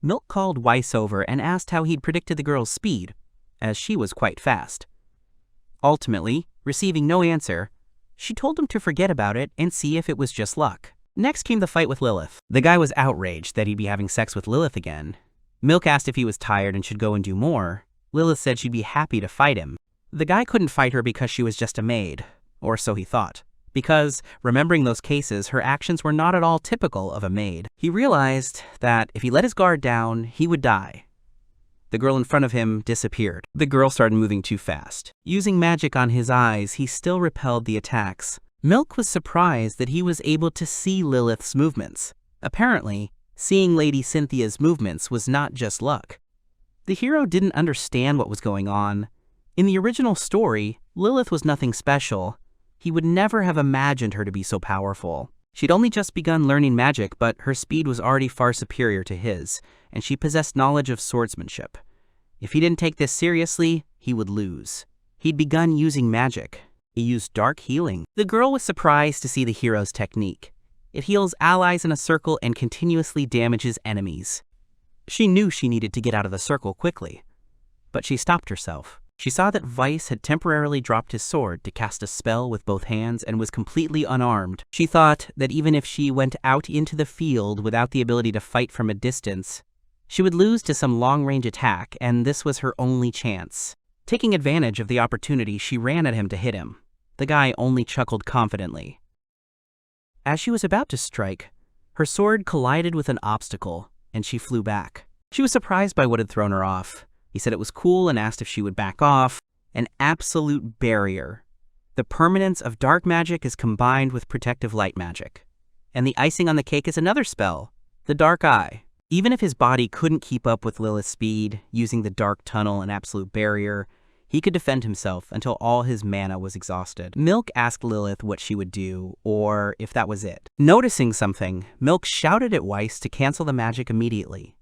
Milk called Weiss over and asked how he'd predicted the girl's speed, as she was quite fast. Ultimately, receiving no answer, she told him to forget about it and see if it was just luck. Next came the fight with Lilith. The guy was outraged that he'd be having sex with Lilith again. Milk asked if he was tired and should go and do more. Lilith said she'd be happy to fight him. The guy couldn't fight her because she was just a maid, or so he thought. Because, remembering those cases, her actions were not at all typical of a maid. He realized that if he let his guard down, he would die. The girl in front of him disappeared. The girl started moving too fast. Using magic on his eyes, he still repelled the attacks. Milk was surprised that he was able to see Lilith's movements. Apparently, seeing Lady Cynthia's movements was not just luck. The hero didn't understand what was going on. In the original story, Lilith was nothing special. He would never have imagined her to be so powerful. She'd only just begun learning magic, but her speed was already far superior to his, and she possessed knowledge of swordsmanship. If he didn't take this seriously, he would lose. He'd begun using magic. He used dark healing. The girl was surprised to see the hero's technique. It heals allies in a circle and continuously damages enemies. She knew she needed to get out of the circle quickly, but she stopped herself. She saw that Weiss had temporarily dropped his sword to cast a spell with both hands and was completely unarmed. She thought that even if she went out into the field without the ability to fight from a distance, She would lose to some long-range attack, and this was her only chance. Taking advantage of the opportunity, she ran at him to hit him. The guy only chuckled confidently. As she was about to strike, her sword collided with an obstacle, and she flew back. She was surprised by what had thrown her off. He said it was cool and asked if she would back off. An absolute barrier. The permanence of dark magic is combined with protective light magic. And the icing on the cake is another spell, the Dark Eye. Even if his body couldn't keep up with Lilith's speed, using the dark tunnel and absolute barrier, he could defend himself until all his mana was exhausted. Milk asked Lilith what she would do, or if that was it. Noticing something, Milk shouted at Weiss to cancel the magic immediately.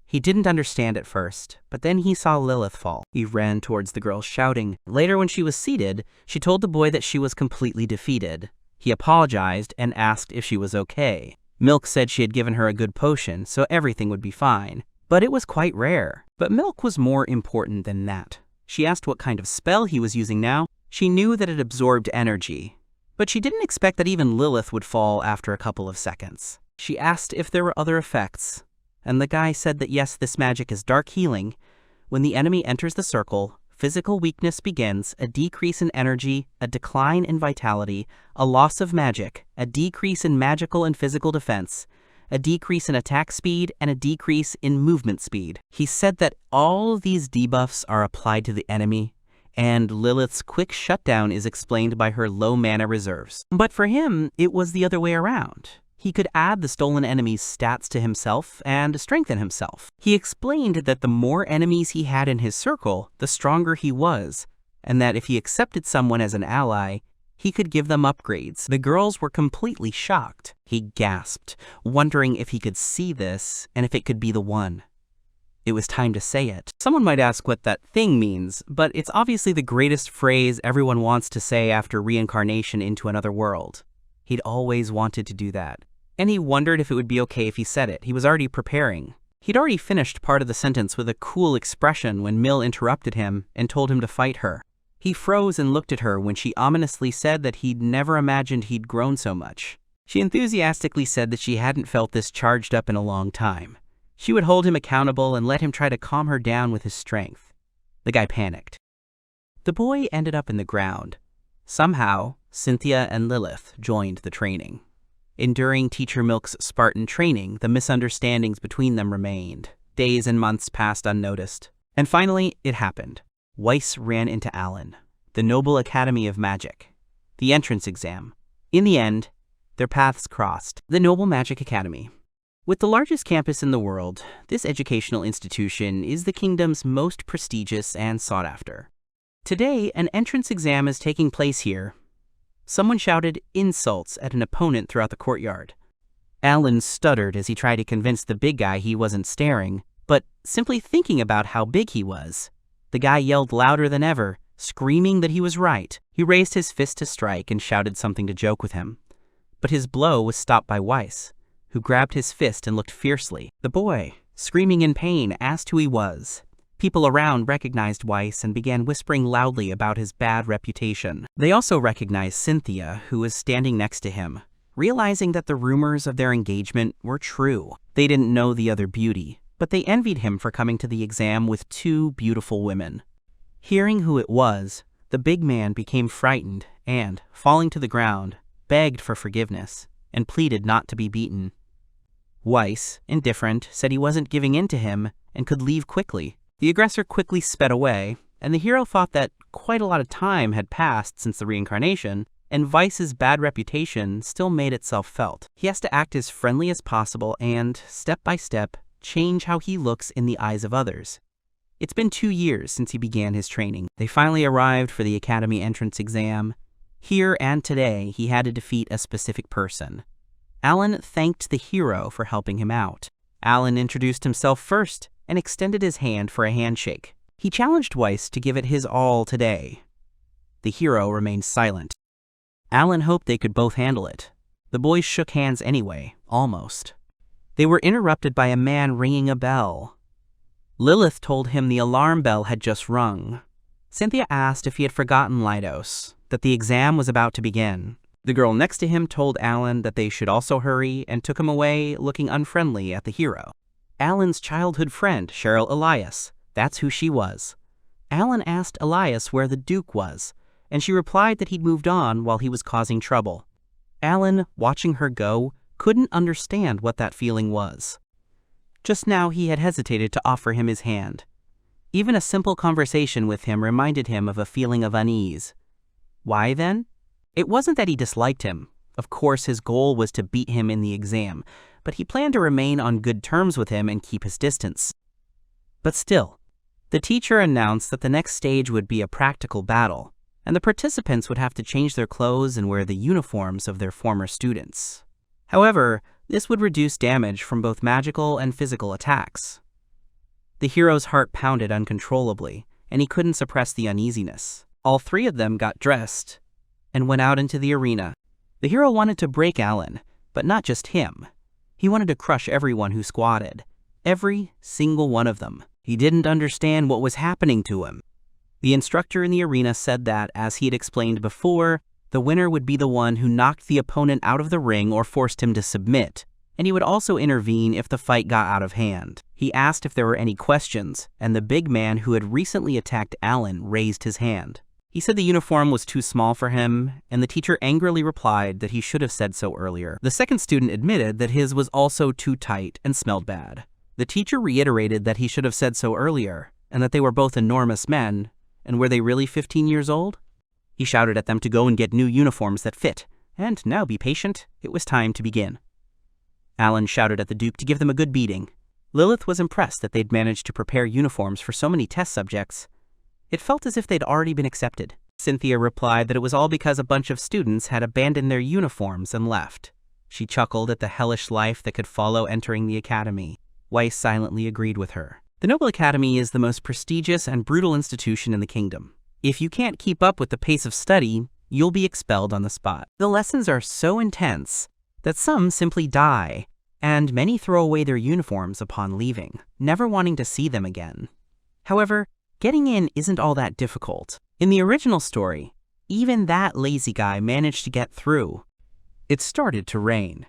He didn't understand at first, but then he saw Lilith fall. He ran towards the girl shouting. Later, when she was seated, she told the boy that she was completely defeated. He apologized and asked if she was okay. Milk said she had given her a good potion, so everything would be fine. But it was quite rare. But Milk was more important than that. She asked what kind of spell he was using now. She knew that it absorbed energy, but she didn't expect that even Lilith would fall after a couple of seconds. She asked if there were other effects, and the guy said that yes, this magic is dark healing. When the enemy enters the circle, physical weakness begins, a decrease in energy, a decline in vitality, a loss of magic, a decrease in magical and physical defense, a decrease in attack speed, and a decrease in movement speed. He said that all of these debuffs are applied to the enemy, and Lilith's quick shutdown is explained by her low mana reserves. But for him, it was the other way around. He could add the stolen enemy's stats to himself and strengthen himself. He explained that the more enemies he had in his circle, the stronger he was, and that if he accepted someone as an ally, he could give them upgrades. The girls were completely shocked. He gasped, wondering if he could see this and if it could be the one. It was time to say it. Someone might ask what that thing means, but it's obviously the greatest phrase everyone wants to say after reincarnation into another world. He'd always wanted to do that. And he wondered if it would be okay if he said it. He was already preparing. He'd already finished part of the sentence with a cool expression when Mill interrupted him and told him to fight her. He froze and looked at her when she ominously said that he'd never imagined he'd grown so much. She enthusiastically said that she hadn't felt this charged up in a long time. She would hold him accountable and let him try to calm her down with his strength. The guy panicked. The boy ended up in the ground. Somehow, Cynthia and Lilith joined the training. Enduring Teacher Milk's Spartan training, the misunderstandings between them remained. Days and months passed unnoticed. And finally, it happened. Weiss ran into Allan, the Noble Academy of Magic, the entrance exam. In the end, their paths crossed. The Noble Magic Academy. With the largest campus in the world, this educational institution is the kingdom's most prestigious and sought after. Today, an entrance exam is taking place here. Someone shouted insults at an opponent throughout the courtyard. Allan stuttered as he tried to convince the big guy he wasn't staring, but simply thinking about how big he was. The guy yelled louder than ever, screaming that he was right. He raised his fist to strike and shouted something to joke with him. But his blow was stopped by Weiss, who grabbed his fist and looked fiercely. The boy, screaming in pain, asked who he was. People around recognized Weiss and began whispering loudly about his bad reputation. They also recognized Cynthia, who was standing next to him, realizing that the rumors of their engagement were true. They didn't know the other beauty, but they envied him for coming to the exam with two beautiful women. Hearing who it was, the big man became frightened and, falling to the ground, begged for forgiveness and pleaded not to be beaten. Weiss, indifferent, said he wasn't giving in to him and could leave quickly. The aggressor quickly sped away, and the hero thought that quite a lot of time had passed since the reincarnation, and Weiss's bad reputation still made itself felt. He has to act as friendly as possible and, step by step, change how he looks in the eyes of others. It's been 2 years since he began his training. They finally arrived for the academy entrance exam. Here and today, he had to defeat a specific person. Allan thanked the hero for helping him out. Allan introduced himself first and extended his hand for a handshake. He challenged Weiss to give it his all today. The hero remained silent. Allan hoped they could both handle it. The boys shook hands anyway, almost. They were interrupted by a man ringing a bell. Lilith told him the alarm bell had just rung. Cynthia asked if he had forgotten Lydos, that the exam was about to begin. The girl next to him told Allan that they should also hurry and took him away, looking unfriendly at the hero. Allan's childhood friend, Cheryl Elias. That's who she was. Allan asked Elias where the Duke was, and she replied that he'd moved on while he was causing trouble. Allan, watching her go, couldn't understand what that feeling was. Just now he had hesitated to offer him his hand. Even a simple conversation with him reminded him of a feeling of unease. Why then? It wasn't that he disliked him. Of course his goal was to beat him in the exam, but he planned to remain on good terms with him and keep his distance. But still, the teacher announced that the next stage would be a practical battle, and the participants would have to change their clothes and wear the uniforms of their former students. However, this would reduce damage from both magical and physical attacks. The hero's heart pounded uncontrollably, and he couldn't suppress the uneasiness. All three of them got dressed and went out into the arena. The hero wanted to break Allan, but not just him. He wanted to crush everyone who squatted. Every single one of them. He didn't understand what was happening to him. The instructor in the arena said that, as he had explained before, the winner would be the one who knocked the opponent out of the ring or forced him to submit, and he would also intervene if the fight got out of hand. He asked if there were any questions, and the big man who had recently attacked Allan raised his hand. He said the uniform was too small for him, and the teacher angrily replied that he should have said so earlier. The second student admitted that his was also too tight and smelled bad. The teacher reiterated that he should have said so earlier, and that they were both enormous men, and were they really 15 years old? He shouted at them to go and get new uniforms that fit, and now be patient, it was time to begin. Allan shouted at the Duke to give them a good beating. Lilith was impressed that they'd managed to prepare uniforms for so many test subjects. It felt as if they'd already been accepted. Cynthia replied that it was all because a bunch of students had abandoned their uniforms and left. She chuckled at the hellish life that could follow entering the academy. Weiss silently agreed with her. The Noble Academy is the most prestigious and brutal institution in the kingdom. If you can't keep up with the pace of study, you'll be expelled on the spot. The lessons are so intense that some simply die, and many throw away their uniforms upon leaving, never wanting to see them again. However, getting in isn't all that difficult. In the original story, even that lazy guy managed to get through. It started to rain.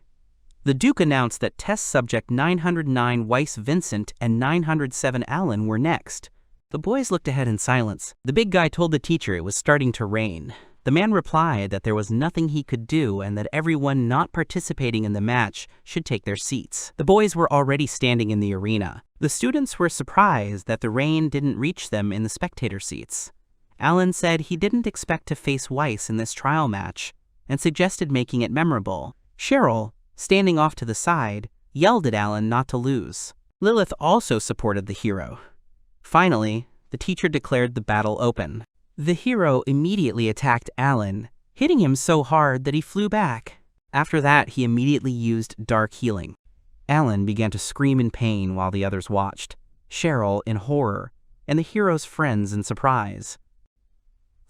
The Duke announced that test subject 909 Weiss Vincent and 907 Allan were next. The boys looked ahead in silence. The big guy told the teacher it was starting to rain. The man replied that there was nothing he could do and that everyone not participating in the match should take their seats. The boys were already standing in the arena. The students were surprised that the rain didn't reach them in the spectator seats. Allan said he didn't expect to face Weiss in this trial match and suggested making it memorable. Cheryl, standing off to the side, yelled at Allan not to lose. Lilith also supported the hero. Finally, the teacher declared the battle open. The hero immediately attacked Allan, hitting him so hard that he flew back. After that, he immediately used dark healing. Allan began to scream in pain while the others watched, Cheryl in horror, and the hero's friends in surprise.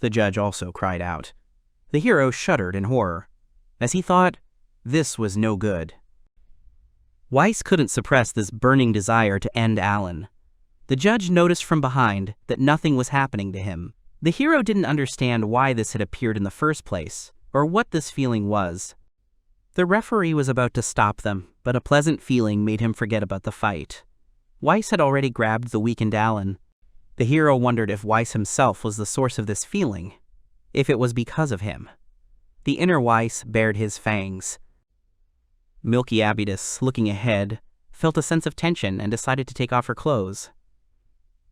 The judge also cried out. The hero shuddered in horror, as he thought this was no good. Weiss couldn't suppress this burning desire to end Allan. The judge noticed from behind that nothing was happening to him. The hero didn't understand why this had appeared in the first place, or what this feeling was. The referee was about to stop them, but a pleasant feeling made him forget about the fight. Weiss had already grabbed the weakened Allan. The hero wondered if Weiss himself was the source of this feeling, if it was because of him. The inner Weiss bared his fangs. Milky Abydos, looking ahead, felt a sense of tension and decided to take off her clothes.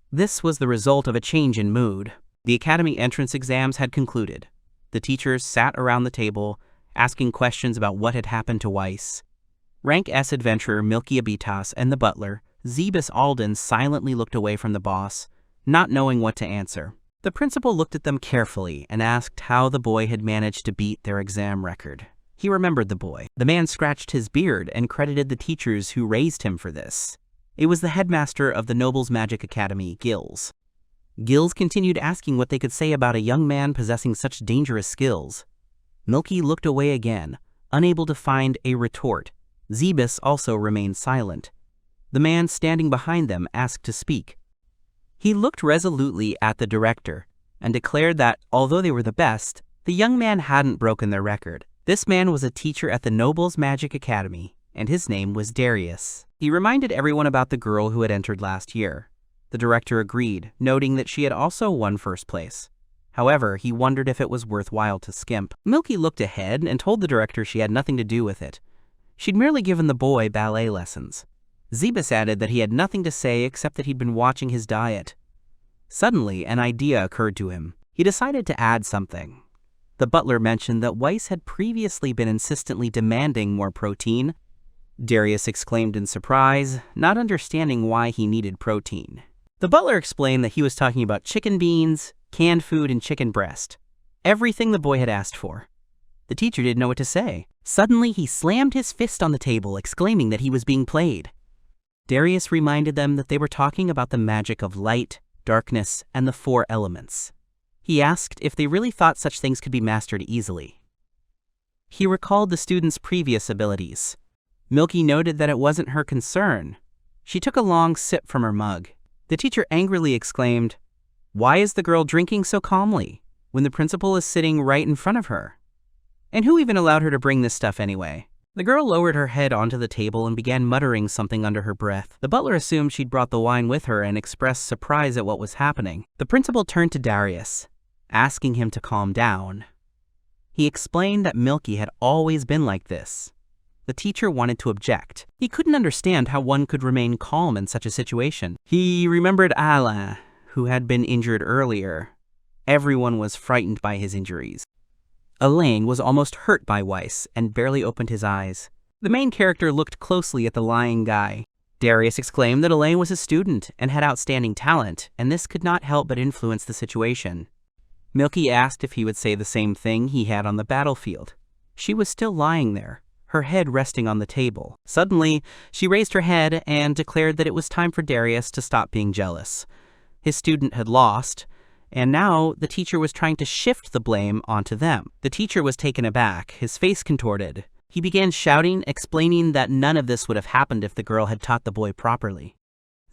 This was the result of a change in mood. The academy entrance exams had concluded. The teachers sat around the table, asking questions about what had happened to Weiss. Rank S adventurer Milky Abydos and the butler, Zebus Alden, silently looked away from the boss, not knowing what to answer. The principal looked at them carefully and asked how the boy had managed to beat their exam record. He remembered the boy. The man scratched his beard and credited the teachers who raised him for this. It was the headmaster of the Nobles Magic Academy, Gills. Gills continued asking what they could say about a young man possessing such dangerous skills. Milky looked away again, unable to find a retort. Zebus also remained silent. The man standing behind them asked to speak. He looked resolutely at the director and declared that, although they were the best, the young man hadn't broken their record. This man was a teacher at the Nobles Magic Academy. and his name was Darius. He reminded everyone about the girl who had entered last year. The director agreed, noting that she had also won first place. However, he wondered if it was worthwhile to skimp. Milky looked ahead and told the director she had nothing to do with it. She'd merely given the boy ballet lessons. Zebus added that he had nothing to say except that he'd been watching his diet. Suddenly, an idea occurred to him. He decided to add something. The butler mentioned that Weiss had previously been insistently demanding more protein. Darius exclaimed in surprise, not understanding why he needed protein. The butler explained that he was talking about chicken beans, canned food, and chicken breast. Everything the boy had asked for. The teacher didn't know what to say. Suddenly, he slammed his fist on the table, exclaiming that he was being played. Darius reminded them that they were talking about the magic of light, darkness, and the 4 elements. He asked if they really thought such things could be mastered easily. He recalled the students' previous abilities. Milky noted that it wasn't her concern. She took a long sip from her mug. The teacher angrily exclaimed, "Why is the girl drinking so calmly, when the principal is sitting right in front of her? And who even allowed her to bring this stuff anyway?" The girl lowered her head onto the table and began muttering something under her breath. The butler assumed she'd brought the wine with her and expressed surprise at what was happening. The principal turned to Darius, asking him to calm down. He explained that Milky had always been like this. The teacher wanted to object. He couldn't understand how one could remain calm in such a situation. He remembered Allan, who had been injured earlier. Everyone was frightened by his injuries. Allan was almost hurt by Weiss and barely opened his eyes. The main character looked closely at the lying guy. Darius exclaimed that Allan was a student and had outstanding talent, and this could not help but influence the situation. Milky asked if he would say the same thing he had on the battlefield. She was still lying there, her head resting on the table. Suddenly, she raised her head and declared that it was time for Darius to stop being jealous. His student had lost, and now the teacher was trying to shift the blame onto them. The teacher was taken aback, his face contorted. He began shouting, explaining that none of this would have happened if the girl had taught the boy properly.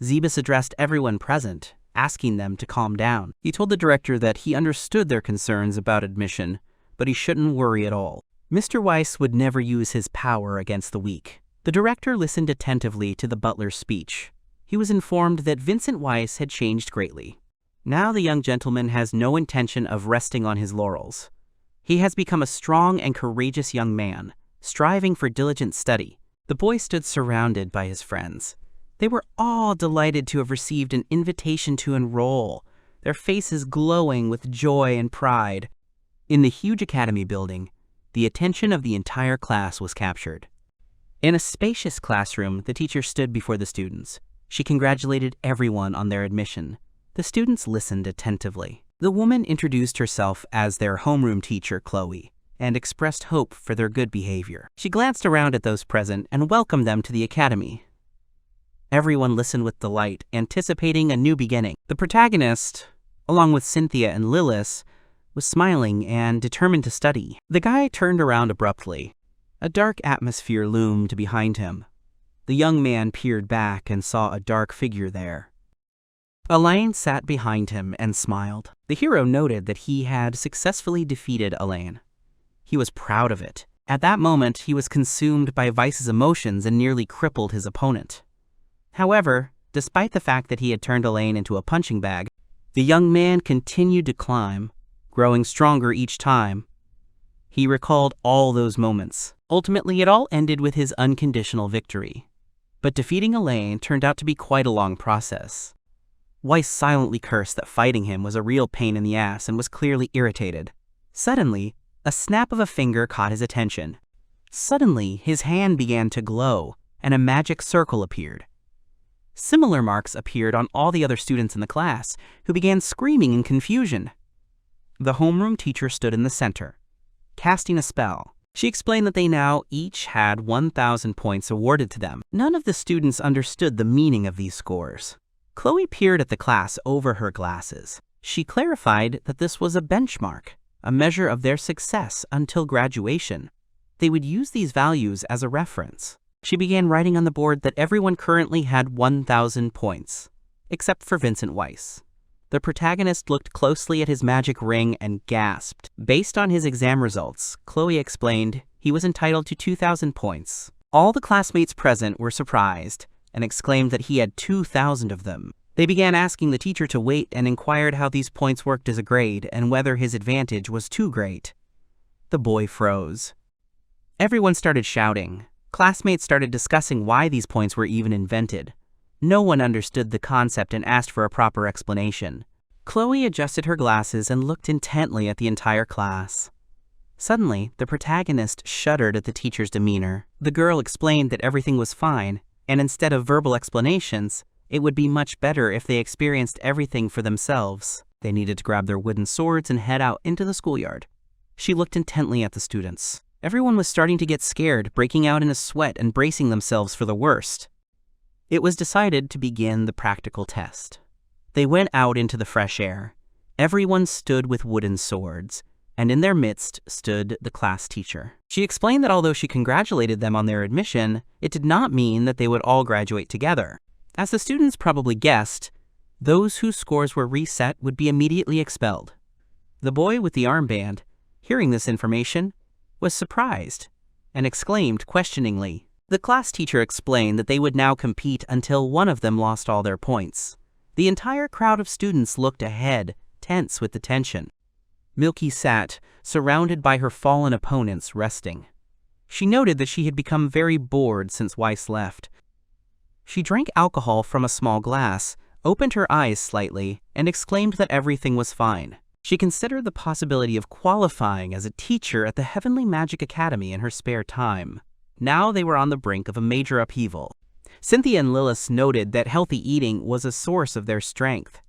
Zebus addressed everyone present, asking them to calm down. He told the director that he understood their concerns about admission, but he shouldn't worry at all. Mr. Weiss would never use his power against the weak. The director listened attentively to the butler's speech. He was informed that Vincent Weiss had changed greatly. Now the young gentleman has no intention of resting on his laurels. He has become a strong and courageous young man, striving for diligent study. The boy stood surrounded by his friends. They were all delighted to have received an invitation to enroll, their faces glowing with joy and pride. In the huge academy building, the attention of the entire class was captured. In a spacious classroom, the teacher stood before the students. She congratulated everyone on their admission. The students listened attentively. The woman introduced herself as their homeroom teacher, Chloe, and expressed hope for their good behavior. She glanced around at those present and welcomed them to the academy. Everyone listened with delight, anticipating a new beginning. The protagonist, along with Cynthia and Lilith, was smiling and determined to study. The guy turned around abruptly. A dark atmosphere loomed behind him. The young man peered back and saw a dark figure there. Allan sat behind him and smiled. The hero noted that he had successfully defeated Allan. He was proud of it. At that moment, he was consumed by Weiss's emotions and nearly crippled his opponent. However, despite the fact that he had turned Allan into a punching bag, the young man continued to climb, growing stronger each time. He recalled all those moments. Ultimately, it all ended with his unconditional victory. But defeating Allan turned out to be quite a long process. Weiss silently cursed that fighting him was a real pain in the ass and was clearly irritated. Suddenly, a snap of a finger caught his attention. Suddenly, his hand began to glow, and a magic circle appeared. Similar marks appeared on all the other students in the class, who began screaming in confusion. The homeroom teacher stood in the center, casting a spell. She explained that they now each had 1,000 points awarded to them. None of the students understood the meaning of these scores. Chloe peered at the class over her glasses. She clarified that this was a benchmark, a measure of their success until graduation. They would use these values as a reference. She began writing on the board that everyone currently had 1,000 points, except for Vincent Weiss. The protagonist looked closely at his magic ring and gasped. Based on his exam results, Chloe explained he was entitled to 2,000 points. All the classmates present were surprised and exclaimed that he had 2,000 of them. They began asking the teacher to wait and inquired how these points worked as a grade and whether his advantage was too great. The boy froze. Everyone started shouting. Classmates started discussing why these points were even invented. No one understood the concept and asked for a proper explanation. Chloe adjusted her glasses and looked intently at the entire class. Suddenly, the protagonist shuddered at the teacher's demeanor. The girl explained that everything was fine, and instead of verbal explanations, it would be much better if they experienced everything for themselves. They needed to grab their wooden swords and head out into the schoolyard. She looked intently at the students. Everyone was starting to get scared, breaking out in a sweat and bracing themselves for the worst. It was decided to begin the practical test. They went out into the fresh air. Everyone stood with wooden swords, and in their midst stood the class teacher. She explained that although she congratulated them on their admission, it did not mean that they would all graduate together. As the students probably guessed, those whose scores were reset would be immediately expelled. The boy with the armband, hearing this information, was surprised and exclaimed questioningly. The class teacher explained that they would now compete until one of them lost all their points. The entire crowd of students looked ahead, tense with the tension. Milky sat, surrounded by her fallen opponents, resting. She noted that she had become very bored since Weiss left. She drank alcohol from a small glass, opened her eyes slightly, and exclaimed that everything was fine. She considered the possibility of qualifying as a teacher at the Heavenly Magic Academy in her spare time. Now they were on the brink of a major upheaval. Cynthia and Lilith noted that healthy eating was a source of their strength.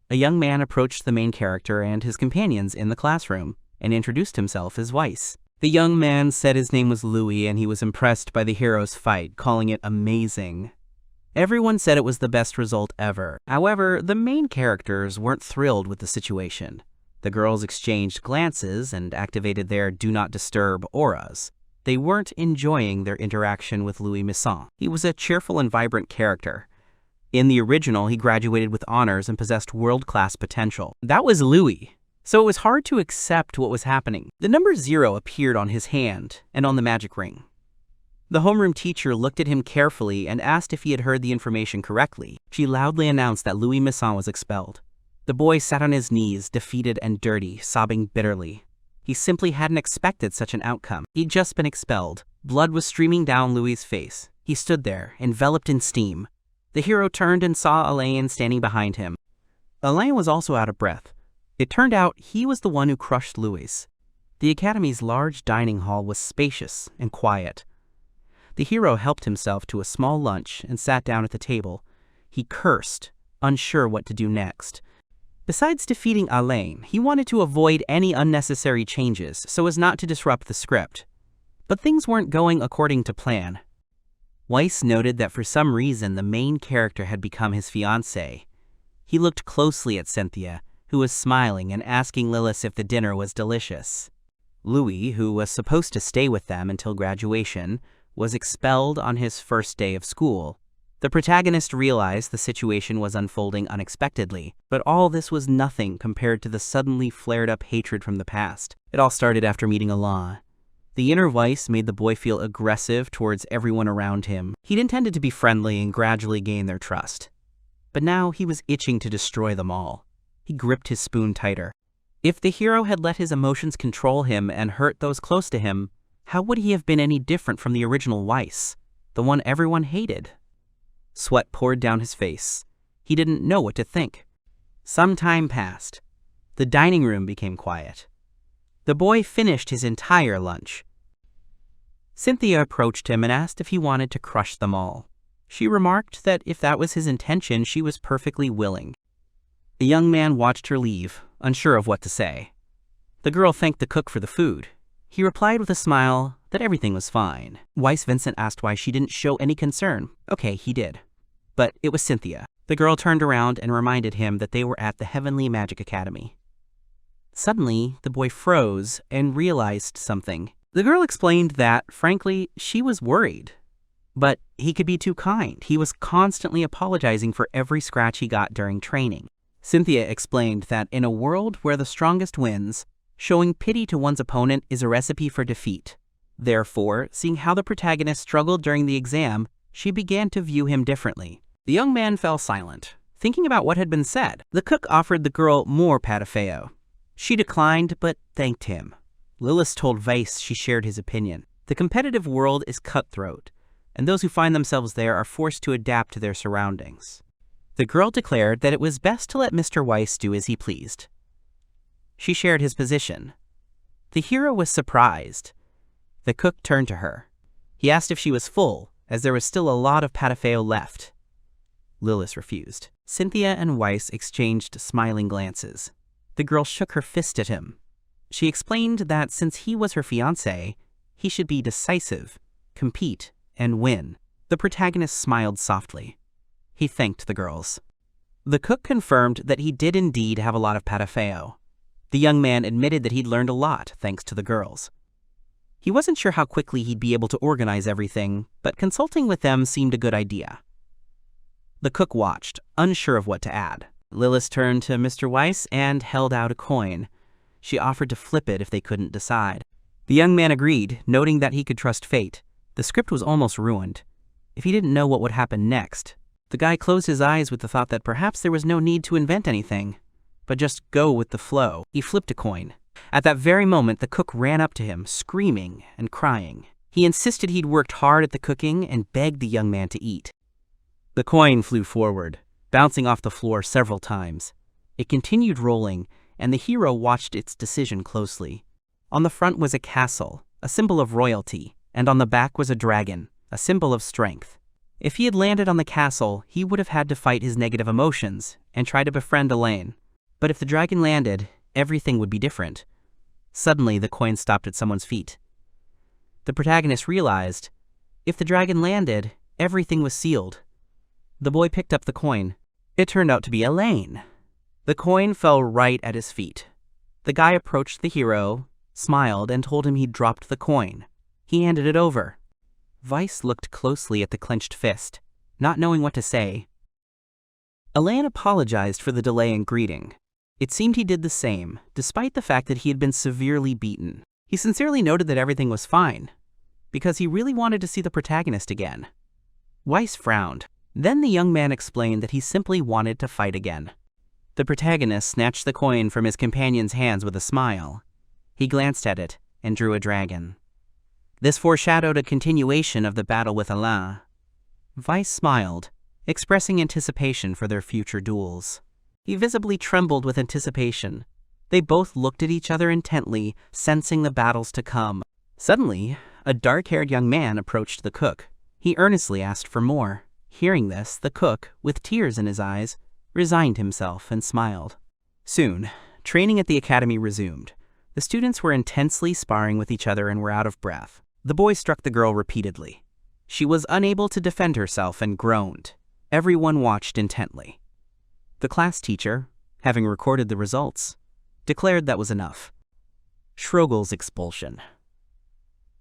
A young man approached the main character and his companions in the classroom and introduced himself as Weiss. The young man said his name was Louis and he was impressed by the hero's fight, calling it amazing. Everyone said it was the best result ever. However, the main characters weren't thrilled with the situation. The girls exchanged glances and activated their do not disturb auras. They weren't enjoying their interaction with Louis Misson. He was a cheerful and vibrant character. In the original, he graduated with honors and possessed world-class potential. That was Louis, so it was hard to accept what was happening. The number 0 appeared on his hand and on the magic ring. The homeroom teacher looked at him carefully and asked if he had heard the information correctly. She loudly announced that Louis Misson was expelled. The boy sat on his knees, defeated and dirty, sobbing bitterly. He simply hadn't expected such an outcome. He'd just been expelled. Blood was streaming down Louis's face. He stood there, enveloped in steam. The hero turned and saw Allan standing behind him. Allan was also out of breath. It turned out he was the one who crushed Louis. The academy's large dining hall was spacious and quiet. The hero helped himself to a small lunch and sat down at the table. He cursed, unsure what to do next. Besides defeating Allan, he wanted to avoid any unnecessary changes so as not to disrupt the script. But things weren't going according to plan. Weiss noted that for some reason the main character had become his fiancée. He looked closely at Cynthia, who was smiling and asking Lilith if the dinner was delicious. Louis, who was supposed to stay with them until graduation, was expelled on his first day of school. The protagonist realized the situation was unfolding unexpectedly, but all this was nothing compared to the suddenly flared-up hatred from the past. It all started after meeting Allan. The inner Weiss made the boy feel aggressive towards everyone around him. He'd intended to be friendly and gradually gain their trust. But now he was itching to destroy them all. He gripped his spoon tighter. If the hero had let his emotions control him and hurt those close to him, how would he have been any different from the original Weiss, the one everyone hated? Sweat poured down his face. He didn't know what to think. Some time passed. The dining room became quiet. The boy finished his entire lunch. Cynthia approached him and asked if he wanted to crush them all. She remarked that if that was his intention, she was perfectly willing. The young man watched her leave, unsure of what to say. The girl thanked the cook for the food. He replied with a smile that everything was fine. Weiss Vincent asked why she didn't show any concern. Okay, he did. But it was Cynthia. The girl turned around and reminded him that they were at the Heavenly Magic Academy. Suddenly, the boy froze and realized something. The girl explained that, frankly, she was worried. But he could be too kind. He was constantly apologizing for every scratch he got during training. Cynthia explained that in a world where the strongest wins, showing pity to one's opponent is a recipe for defeat. Therefore, seeing how the protagonist struggled during the exam, she began to view him differently. The young man fell silent, thinking about what had been said. The cook offered the girl more patafeo. She declined, but thanked him. Lilith told Weiss she shared his opinion. The competitive world is cutthroat, and those who find themselves there are forced to adapt to their surroundings. The girl declared that it was best to let Mr. Weiss do as he pleased. She shared his position. The hero was surprised. The cook turned to her. He asked if she was full, as there was still a lot of patafeo left. Lilith refused. Cynthia and Weiss exchanged smiling glances. The girl shook her fist at him. She explained that since he was her fiancé, he should be decisive, compete, and win. The protagonist smiled softly. He thanked the girls. The cook confirmed that he did indeed have a lot of patafeo. The young man admitted that he'd learned a lot thanks to the girls. He wasn't sure how quickly he'd be able to organize everything, but consulting with them seemed a good idea. The cook watched, unsure of what to add. Lilith turned to Mr. Weiss and held out a coin. She offered to flip it if they couldn't decide. The young man agreed, noting that he could trust fate. The script was almost ruined. If he didn't know what would happen next, the guy closed his eyes with the thought that perhaps there was no need to invent anything, but just go with the flow. He flipped a coin. At that very moment, the cook ran up to him, screaming and crying. He insisted he'd worked hard at the cooking and begged the young man to eat. The coin flew forward, bouncing off the floor several times. It continued rolling, and the hero watched its decision closely. On the front was a castle, a symbol of royalty, and on the back was a dragon, a symbol of strength. If he had landed on the castle, he would have had to fight his negative emotions and try to befriend Allan. But if the dragon landed, everything would be different. Suddenly, the coin stopped at someone's feet. The protagonist realized, if the dragon landed, everything was sealed. The boy picked up the coin. It turned out to be Allan. The coin fell right at his feet. The guy approached the hero, smiled, and told him he'd dropped the coin. He handed it over. Weiss looked closely at the clenched fist, not knowing what to say. Allan apologized for the delay in greeting. It seemed he did the same, despite the fact that he had been severely beaten. He sincerely noted that everything was fine, because he really wanted to see the protagonist again. Weiss frowned. Then the young man explained that he simply wanted to fight again. The protagonist snatched the coin from his companion's hands with a smile. He glanced at it and drew a dragon. This foreshadowed a continuation of the battle with Allan. Weiss smiled, expressing anticipation for their future duels. He visibly trembled with anticipation. They both looked at each other intently, sensing the battles to come. Suddenly, a dark-haired young man approached the cook. He earnestly asked for more. Hearing this, the cook, with tears in his eyes, resigned himself and smiled. Soon, training at the academy resumed. The students were intensely sparring with each other and were out of breath. The boy struck the girl repeatedly. She was unable to defend herself and groaned. Everyone watched intently. The class teacher, having recorded the results, declared that was enough. Schrogel's expulsion.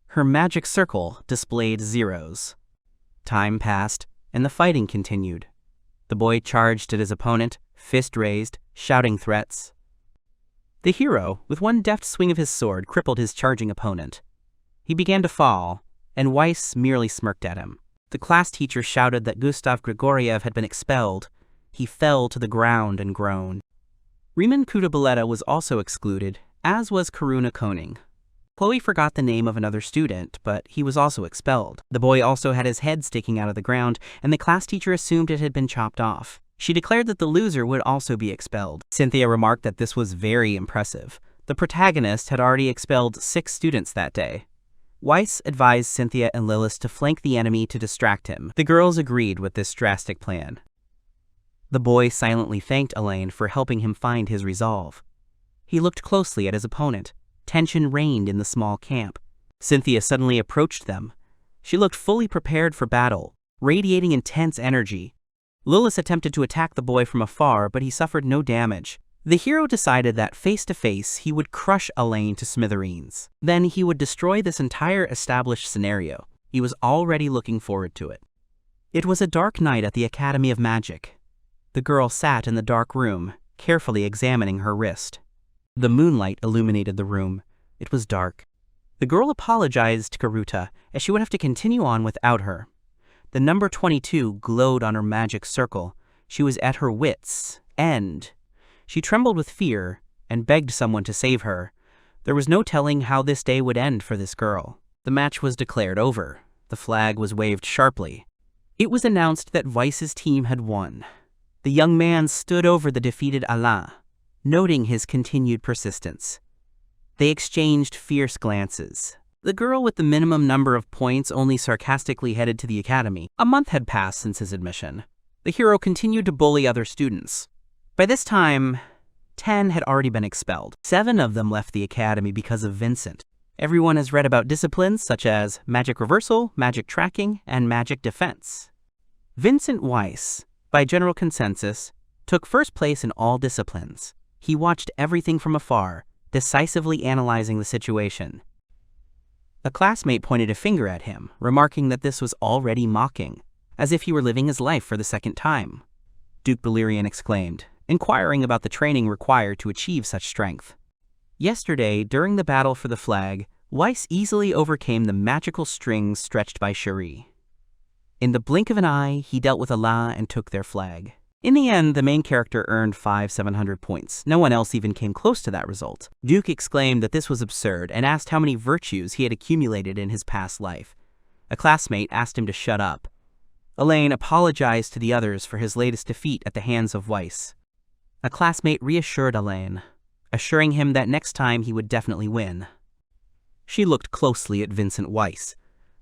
Her magic circle displayed zeros. Time passed, and the fighting continued. The boy charged at his opponent, fist raised, shouting threats. The hero, with one deft swing of his sword, crippled his charging opponent. He began to fall, and Weiss merely smirked at him. The class teacher shouted that Gustav Grigoriev had been expelled. He fell to the ground and groaned. Riemann Kudabaleta was also excluded, as was Karuna Koning. Chloe forgot the name of another student, but he was also expelled. The boy also had his head sticking out of the ground, and the class teacher assumed it had been chopped off. She declared that the loser would also be expelled. Cynthia remarked that this was very impressive. The protagonist had already expelled 6 students that day. Weiss advised Cynthia and Lilith to flank the enemy to distract him. The girls agreed with this drastic plan. The boy silently thanked Allan for helping him find his resolve. He looked closely at his opponent. Tension reigned in the small camp. Cynthia suddenly approached them. She looked fully prepared for battle, radiating intense energy. Lilith attempted to attack the boy from afar, but he suffered no damage. The hero decided that face-to-face he would crush Allan to smithereens. Then he would destroy this entire established scenario. He was already looking forward to it. It was a dark night at the Academy of Magic. The girl sat in the dark room, carefully examining her wrist. The moonlight illuminated the room. It was dark. The girl apologized to Karuta as she would have to continue on without her. The number 22 glowed on her magic circle. She was at her wits' end. She trembled with fear and begged someone to save her. There was no telling how this day would end for this girl. The match was declared over. The flag was waved sharply. It was announced that Weiss's team had won. The young man stood over the defeated Allan, noting his continued persistence. They exchanged fierce glances. The girl with the minimum number of points only sarcastically headed to the academy. A month had passed since his admission. The hero continued to bully other students. By this time, 10 had already been expelled. 7 of them left the academy because of Vincent. Everyone has read about disciplines such as magic reversal, magic tracking, and magic defense. Vincent Weiss, by general consensus, took first place in all disciplines. He watched everything from afar, decisively analyzing the situation. A classmate pointed a finger at him, remarking that this was already mocking, as if he were living his life for the second time. Duke Balerion exclaimed, inquiring about the training required to achieve such strength. Yesterday, during the battle for the flag, Weiss easily overcame the magical strings stretched by Cherie. In the blink of an eye, he dealt with Allan and took their flag. In the end, the main character earned 700 points. No one else even came close to that result. Duke exclaimed that this was absurd and asked how many virtues he had accumulated in his past life. A classmate asked him to shut up. Elaine apologized to the others for his latest defeat at the hands of Weiss. A classmate reassured Allan, assuring him that next time he would definitely win. She looked closely at Vincent Weiss.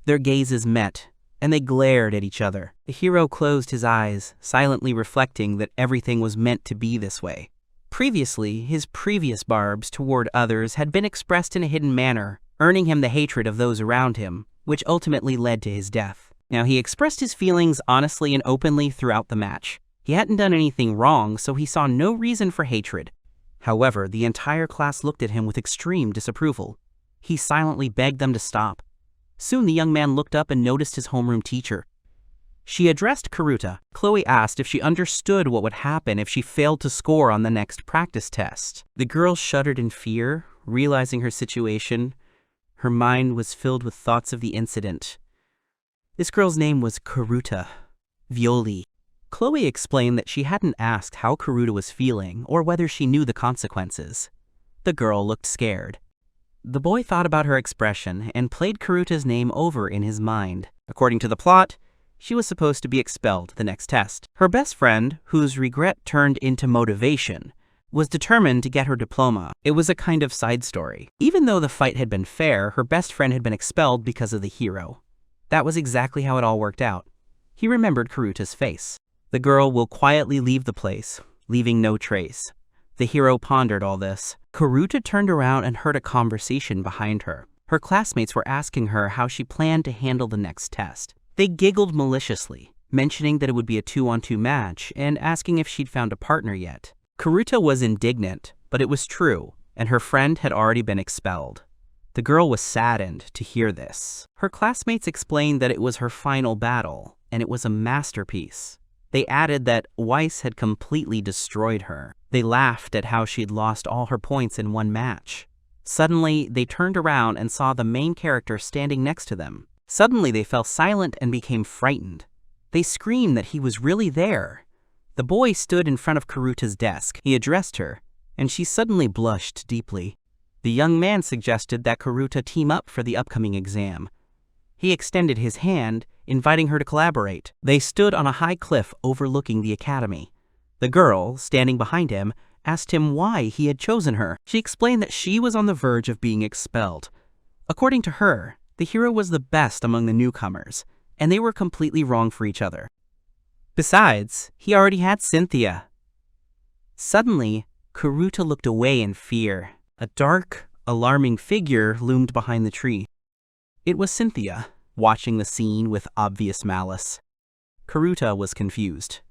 Their gazes met, and they glared at each other. The hero closed his eyes, silently reflecting that everything was meant to be this way. Previously, his previous barbs toward others had been expressed in a hidden manner, earning him the hatred of those around him, which ultimately led to his death. Now, he expressed his feelings honestly and openly throughout the match. He hadn't done anything wrong, so he saw no reason for hatred. However, the entire class looked at him with extreme disapproval. He silently begged them to stop. Soon the young man looked up and noticed his homeroom teacher. She addressed Karuta. Chloe asked if she understood what would happen if she failed to score on the next practice test. The girl shuddered in fear, realizing her situation. Her mind was filled with thoughts of the incident. This girl's name was Karuta Violi. Chloe explained that she hadn't asked how Karuta was feeling or whether she knew the consequences. The girl looked scared. The boy thought about her expression and played Karuta's name over in his mind. According to the plot, she was supposed to be expelled the next test. Her best friend, whose regret turned into motivation, was determined to get her diploma. It was a kind of side story. Even though the fight had been fair, her best friend had been expelled because of the hero. That was exactly how it all worked out. He remembered Karuta's face. The girl will quietly leave the place, leaving no trace. The hero pondered all this. Karuta turned around and heard a conversation behind her. Her classmates were asking her how she planned to handle the next test. They giggled maliciously, mentioning that it would be a 2-on-2 match and asking if she'd found a partner yet. Karuta was indignant, but it was true, and her friend had already been expelled. The girl was saddened to hear this. Her classmates explained that it was her final battle, and it was a masterpiece. They added that Weiss had completely destroyed her. They laughed at how she'd lost all her points in one match. Suddenly, they turned around and saw the main character standing next to them. Suddenly, they fell silent and became frightened. They screamed that he was really there. The boy stood in front of Karuta's desk. He addressed her, and she suddenly blushed deeply. The young man suggested that Karuta team up for the upcoming exam. He extended his hand, inviting her to collaborate. They stood on a high cliff overlooking the academy. The girl, standing behind him, asked him why he had chosen her. She explained that she was on the verge of being expelled. According to her, the hero was the best among the newcomers, and they were completely wrong for each other. Besides, he already had Cynthia. Suddenly, Karuta looked away in fear. A dark, alarming figure loomed behind the tree. It was Cynthia, watching the scene with obvious malice. Karuta was confused.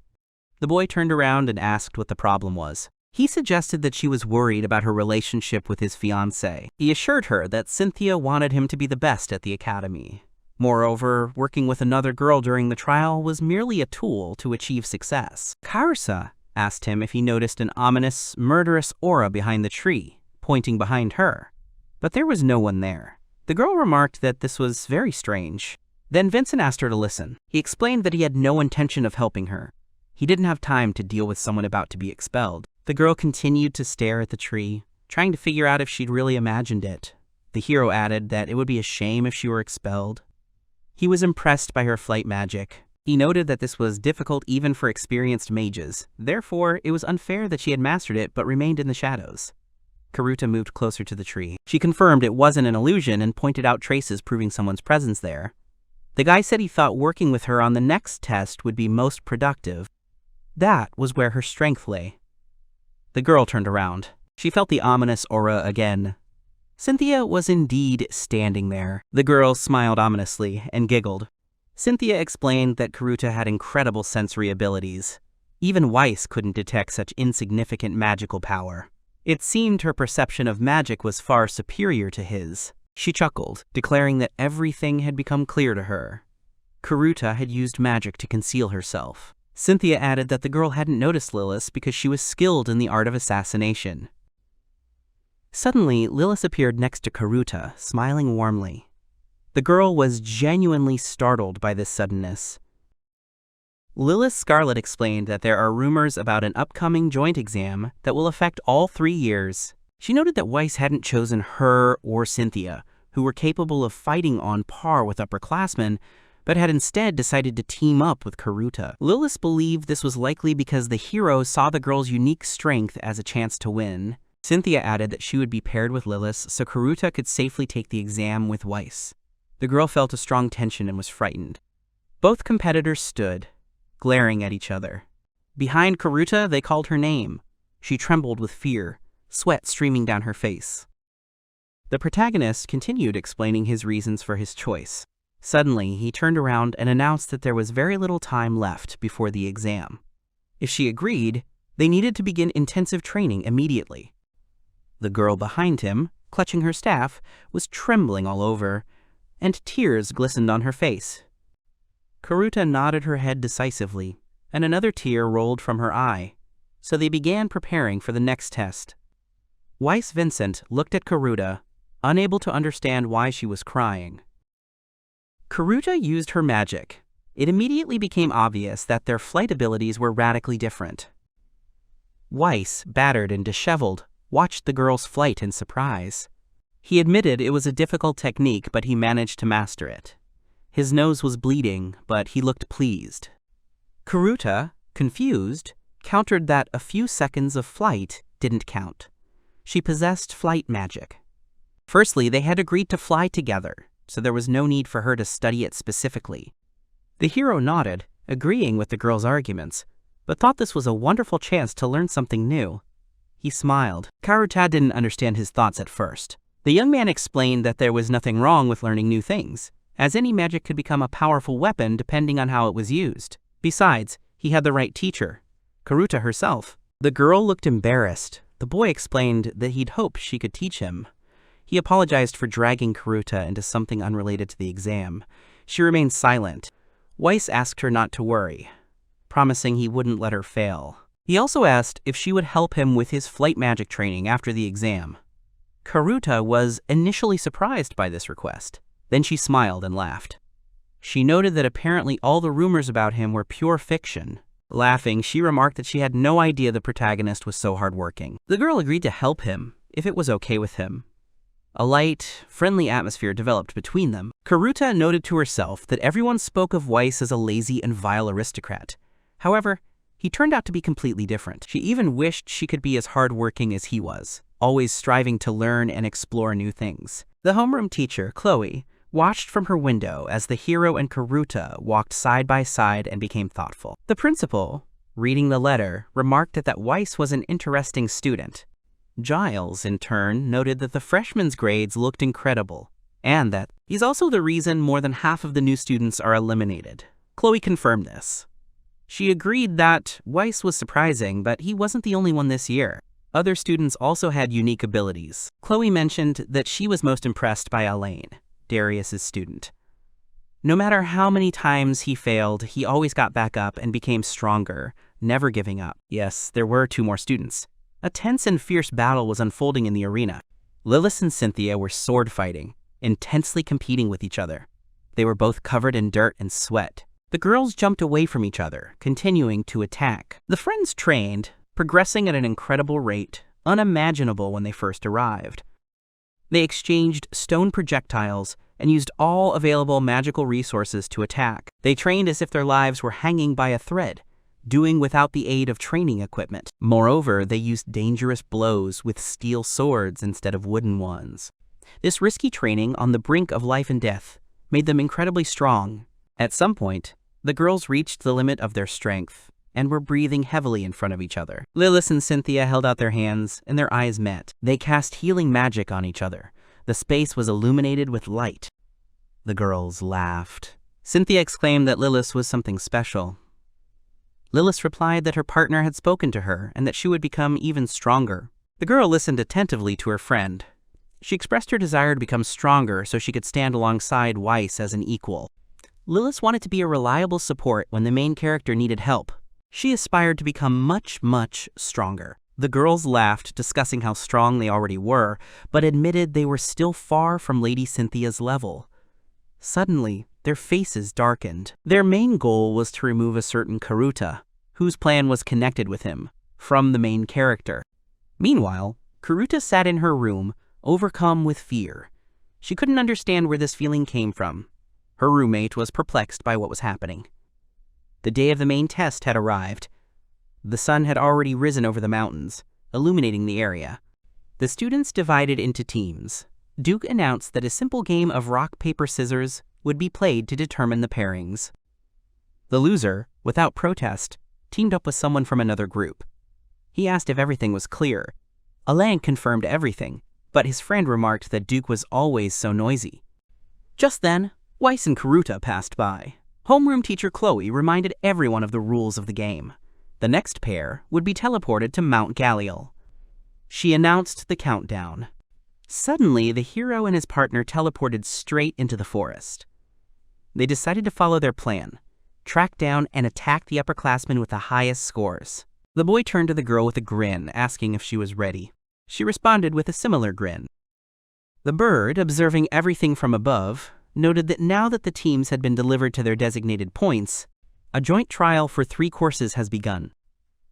The boy turned around and asked what the problem was. He suggested that she was worried about her relationship with his fiancée. He assured her that Cynthia wanted him to be the best at the academy. Moreover, working with another girl during the trial was merely a tool to achieve success. Karusa asked him if he noticed an ominous, murderous aura behind the tree, pointing behind her. But there was no one there. The girl remarked that this was very strange. Then Vincent asked her to listen. He explained that he had no intention of helping her. He didn't have time to deal with someone about to be expelled. The girl continued to stare at the tree, trying to figure out if she'd really imagined it. The hero added that it would be a shame if she were expelled. He was impressed by her flight magic. He noted that this was difficult even for experienced mages. Therefore, it was unfair that she had mastered it but remained in the shadows. Karuta moved closer to the tree. She confirmed it wasn't an illusion and pointed out traces proving someone's presence there. The guy said he thought working with her on the next test would be most productive. That was where her strength lay. The girl turned around. She felt the ominous aura again. Cynthia was indeed standing there. The girl smiled ominously and giggled. Cynthia explained that Karuta had incredible sensory abilities. Even Weiss couldn't detect such insignificant magical power. It seemed her perception of magic was far superior to his. She chuckled, declaring that everything had become clear to her. Karuta had used magic to conceal herself. Cynthia added that the girl hadn't noticed Lilith because she was skilled in the art of assassination. Suddenly, Lilith appeared next to Karuta, smiling warmly. The girl was genuinely startled by this suddenness. Lilith Scarlet explained that there are rumors about an upcoming joint exam that will affect all 3 years. She noted that Weiss hadn't chosen her or Cynthia, who were capable of fighting on par with upperclassmen, but had instead decided to team up with Karuta. Lilith believed this was likely because the hero saw the girl's unique strength as a chance to win. Cynthia added that she would be paired with Lilith so Karuta could safely take the exam with Weiss. The girl felt a strong tension and was frightened. Both competitors stood, glaring at each other. Behind Karuta, they called her name. She trembled with fear, sweat streaming down her face. The protagonist continued explaining his reasons for his choice. Suddenly, he turned around and announced that there was very little time left before the exam. If she agreed, they needed to begin intensive training immediately. The girl behind him, clutching her staff, was trembling all over, and tears glistened on her face. Karuta nodded her head decisively, and another tear rolled from her eye, so they began preparing for the next test. Weiss Vincent looked at Karuta, unable to understand why she was crying. Karuta used her magic. It immediately became obvious that their flight abilities were radically different. Weiss, battered and disheveled, watched the girl's flight in surprise. He admitted it was a difficult technique, but he managed to master it. His nose was bleeding, but he looked pleased. Karuta, confused, countered that a few seconds of flight didn't count. She possessed flight magic. Firstly, they had agreed to fly together, so there was no need for her to study it specifically. The hero nodded, agreeing with the girl's arguments, but thought this was a wonderful chance to learn something new. He smiled. Karuta didn't understand his thoughts at first. The young man explained that there was nothing wrong with learning new things, as any magic could become a powerful weapon depending on how it was used. Besides, he had the right teacher, Karuta herself. The girl looked embarrassed. The boy explained that he'd hoped she could teach him. He apologized for dragging Karuta into something unrelated to the exam. She remained silent. Weiss asked her not to worry, promising he wouldn't let her fail. He also asked if she would help him with his flight magic training after the exam. Karuta was initially surprised by this request. Then she smiled and laughed. She noted that apparently all the rumors about him were pure fiction. Laughing, she remarked that she had no idea the protagonist was so hardworking. The girl agreed to help him, if it was okay with him. A light, friendly atmosphere developed between them. Karuta noted to herself that everyone spoke of Weiss as a lazy and vile aristocrat. However, he turned out to be completely different. She even wished she could be as hardworking as he was, always striving to learn and explore new things. The homeroom teacher, Chloe, watched from her window as the hero and Karuta walked side by side and became thoughtful. The principal, reading the letter, remarked that Weiss was an interesting student. Giles, in turn, noted that the freshman's grades looked incredible, and that he's also the reason more than half of the new students are eliminated. Chloe confirmed this. She agreed that Weiss was surprising, but he wasn't the only one this year. Other students also had unique abilities. Chloe mentioned that she was most impressed by Allan, Darius's student. No matter how many times he failed, he always got back up and became stronger, never giving up. Yes, there were 2 more students. A tense and fierce battle was unfolding in the arena. Lilith and Cynthia were sword fighting. intensely competing with each other. They were both covered in dirt and sweat. The girls jumped away from each other, continuing to attack. The friends trained, progressing at an incredible rate, unimaginable when they first arrived. They exchanged stone projectiles and used all available magical resources to attack. They trained as if their lives were hanging by a thread, doing without the aid of training equipment. Moreover, they used dangerous blows with steel swords instead of wooden ones. This risky training on the brink of life and death made them incredibly strong. At some point, the girls reached the limit of their strength and were breathing heavily in front of each other. Lilith and Cynthia held out their hands, and their eyes met. They cast healing magic on each other. The space was illuminated with light. The girls laughed. Cynthia exclaimed that Lilith was something special. Lilith replied that her partner had spoken to her and that she would become even stronger. The girl listened attentively to her friend. She expressed her desire to become stronger so she could stand alongside Weiss as an equal. Lilith wanted to be a reliable support when the main character needed help. She aspired to become much, much stronger. The girls laughed, discussing how strong they already were, but admitted they were still far from Lady Cynthia's level. Suddenly, their faces darkened. Their main goal was to remove a certain Karuta, whose plan was connected with him, from the main character. Meanwhile, Karuta sat in her room, overcome with fear. She couldn't understand where this feeling came from. Her roommate was perplexed by what was happening. The day of the main test had arrived. The sun had already risen over the mountains, illuminating the area. The students divided into teams. Duke announced that a simple game of rock, paper, scissors would be played to determine the pairings. The loser, without protest, teamed up with someone from another group. He asked if everything was clear. Allan confirmed everything, but his friend remarked that Duke was always so noisy. Just then, Weiss and Karuta passed by. Homeroom teacher Chloe reminded everyone of the rules of the game. The next pair would be teleported to Mount Galliel. She announced the countdown. Suddenly, the hero and his partner teleported straight into the forest. They decided to follow their plan, track down and attack the upperclassmen with the highest scores. The boy turned to the girl with a grin, asking if she was ready. She responded with a similar grin. The bird, observing everything from above, noted that now that the teams had been delivered to their designated points, a joint trial for 3 courses has begun.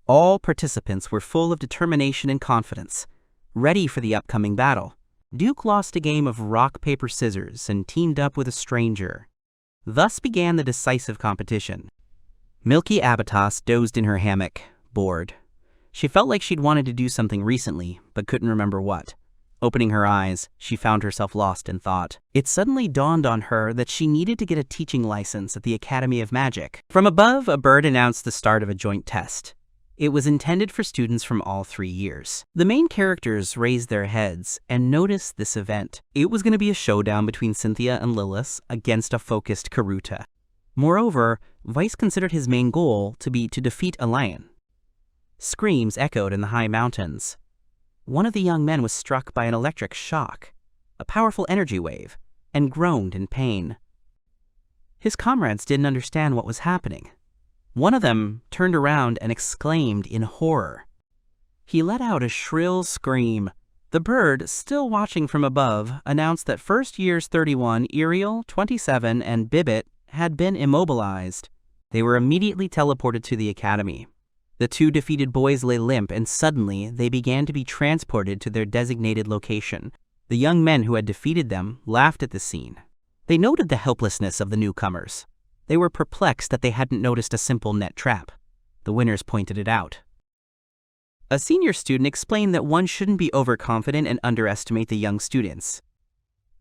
All participants were full of determination and confidence, ready for the upcoming battle. Duke lost a game of rock, paper, scissors and teamed up with a stranger. Thus began the decisive competition. Milky Abatos dozed in her hammock, bored. She felt like she'd wanted to do something recently, but couldn't remember what. Opening her eyes, she found herself lost in thought. It suddenly dawned on her that she needed to get a teaching license at the Academy of Magic. From above, a bird announced the start of a joint test. It was intended for students from all 3 years. The main characters raised their heads and noticed this event. It was going to be a showdown between Cynthia and Lilith against a focused Karuta. Moreover, Weiss considered his main goal to be to defeat a lion. Screams echoed in the high mountains. One of the young men was struck by an electric shock, a powerful energy wave, and groaned in pain. His comrades didn't understand what was happening. One of them turned around and exclaimed in horror. He let out a shrill scream. The bird, still watching from above, announced that first years 31, Iriel, 27, and Bibbit had been immobilized. They were immediately teleported to the academy. The 2 defeated boys lay limp, and suddenly they began to be transported to their designated location. The young men who had defeated them laughed at the scene. They noted the helplessness of the newcomers. They were perplexed that they hadn't noticed a simple net trap. The winners pointed it out. A senior student explained that one shouldn't be overconfident and underestimate the young students.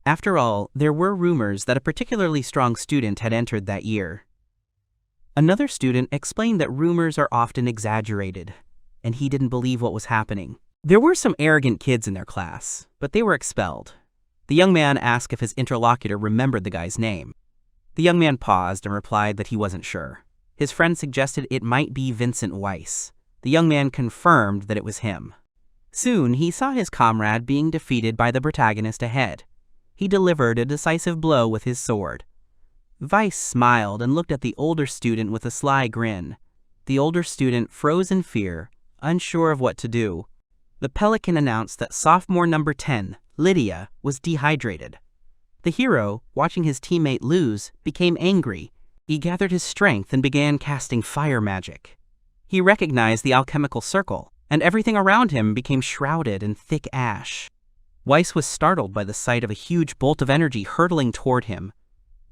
After all, there were rumors that a particularly strong student had entered that year. Another student explained that rumors are often exaggerated, and he didn't believe what was happening. There were some arrogant kids in their class, but they were expelled. The young man asked if his interlocutor remembered the guy's name. The young man paused and replied that he wasn't sure. His friend suggested it might be Vincent Weiss. The young man confirmed that it was him. Soon, he saw his comrade being defeated by the protagonist ahead. He delivered a decisive blow with his sword. Weiss smiled and looked at the older student with a sly grin. The older student froze in fear, unsure of what to do. The Pelican announced that sophomore number 10, Lydia, was dehydrated. The hero, watching his teammate lose, became angry. He gathered his strength and began casting fire magic. He recognized the alchemical circle, and everything around him became shrouded in thick ash. Weiss was startled by the sight of a huge bolt of energy hurtling toward him,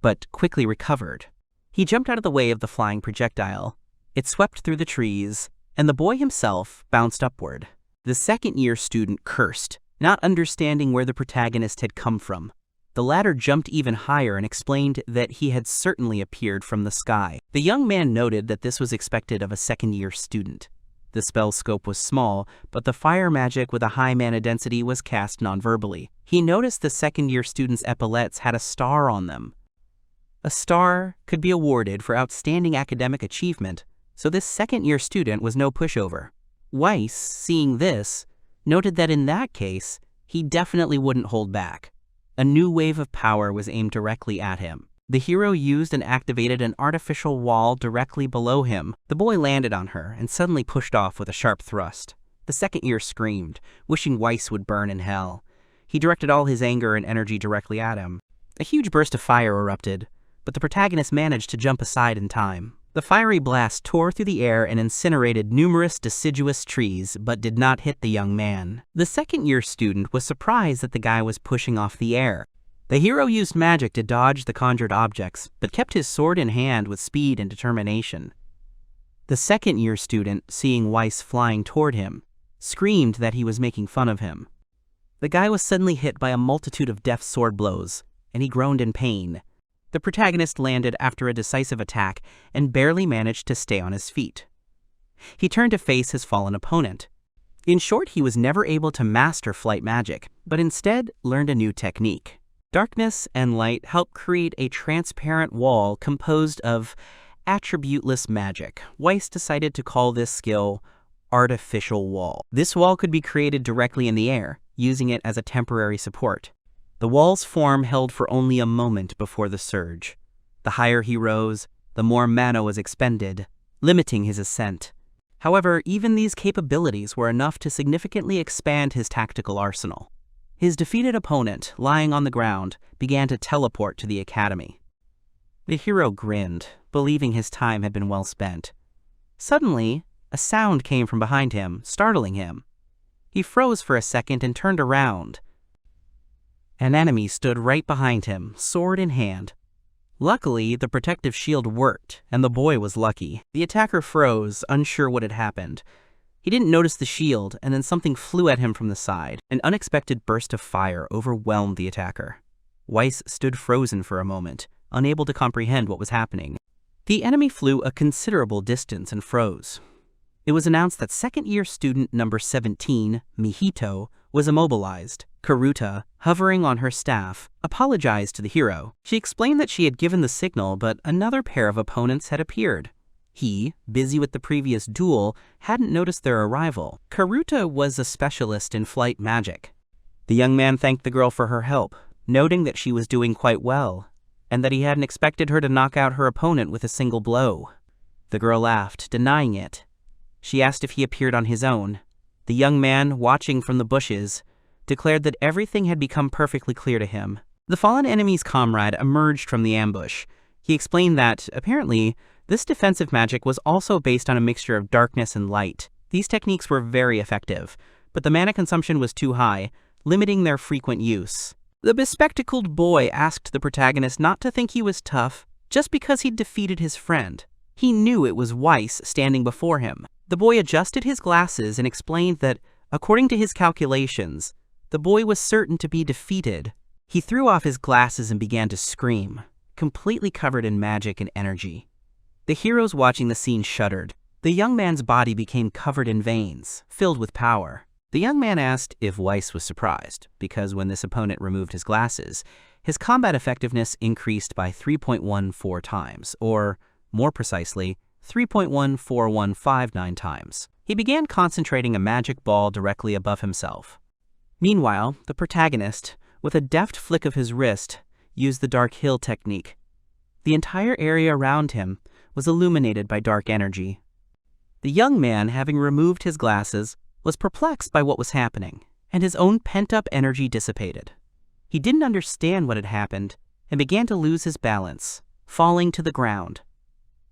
but quickly recovered. He jumped out of the way of the flying projectile. It swept through the trees, and the boy himself bounced upward. The second-year student cursed, not understanding where the protagonist had come from. The latter jumped even higher and explained that he had certainly appeared from the sky. The young man noted that this was expected of a second-year student. The spell scope was small, but the fire magic with a high mana density was cast non-verbally. He noticed the second-year student's epaulets had a star on them. A star could be awarded for outstanding academic achievement, so this second-year student was no pushover. Weiss, seeing this, noted that in that case, he definitely wouldn't hold back. A new wave of power was aimed directly at him. The hero used and activated an artificial wall directly below him. The boy landed on her and suddenly pushed off with a sharp thrust. The second year screamed, wishing Weiss would burn in hell. He directed all his anger and energy directly at him. A huge burst of fire erupted, but the protagonist managed to jump aside in time. The fiery blast tore through the air and incinerated numerous deciduous trees, but did not hit the young man. The second-year student was surprised that the guy was pushing off the air. The hero used magic to dodge the conjured objects, but kept his sword in hand with speed and determination. The second-year student, seeing Weiss flying toward him, screamed that he was making fun of him. The guy was suddenly hit by a multitude of deft sword blows, and he groaned in pain. The protagonist landed after a decisive attack and barely managed to stay on his feet. He turned to face his fallen opponent. In short, he was never able to master flight magic, but instead learned a new technique. Darkness and light help create a transparent wall composed of attributeless magic. Weiss decided to call this skill artificial wall. This wall could be created directly in the air, using it as a temporary support. The wall's form held for only a moment before the surge. The higher he rose, the more mana was expended, limiting his ascent. However, even these capabilities were enough to significantly expand his tactical arsenal. His defeated opponent, lying on the ground, began to teleport to the academy. The hero grinned, believing his time had been well spent. Suddenly, a sound came from behind him, startling him. He froze for a second and turned around. An enemy stood right behind him, sword in hand. Luckily, the protective shield worked, and the boy was lucky. The attacker froze, unsure what had happened. He didn't notice the shield, and then something flew at him from the side. An unexpected burst of fire overwhelmed the attacker. Weiss stood frozen for a moment, unable to comprehend what was happening. The enemy flew a considerable distance and froze. It was announced that second-year student number 17, Mihito, was immobilized. Karuta, hovering on her staff, apologized to the hero. She explained that she had given the signal, but another pair of opponents had appeared. He, busy with the previous duel, hadn't noticed their arrival. Karuta was a specialist in flight magic. The young man thanked the girl for her help, noting that she was doing quite well, and that he hadn't expected her to knock out her opponent with a single blow. The girl laughed, denying it. She asked if he appeared on his own. The young man, watching from the bushes, declared that everything had become perfectly clear to him. The fallen enemy's comrade emerged from the ambush. He explained that, apparently, this defensive magic was also based on a mixture of darkness and light. These techniques were very effective, but the mana consumption was too high, limiting their frequent use. The bespectacled boy asked the protagonist not to think he was tough just because he'd defeated his friend. He knew it was Weiss standing before him. The boy adjusted his glasses and explained that, according to his calculations, the boy was certain to be defeated. He threw off his glasses and began to scream, completely covered in magic and energy. The heroes watching the scene shuddered. The young man's body became covered in veins, filled with power. The young man asked if Weiss was surprised, because when this opponent removed his glasses, his combat effectiveness increased by 3.14 times, or, more precisely, 3.14159 times. He began concentrating a magic ball directly above himself. Meanwhile, the protagonist, with a deft flick of his wrist, used the Dark Hill technique. The entire area around him was illuminated by dark energy. The young man, having removed his glasses, was perplexed by what was happening, and his own pent-up energy dissipated. He didn't understand what had happened and began to lose his balance, falling to the ground.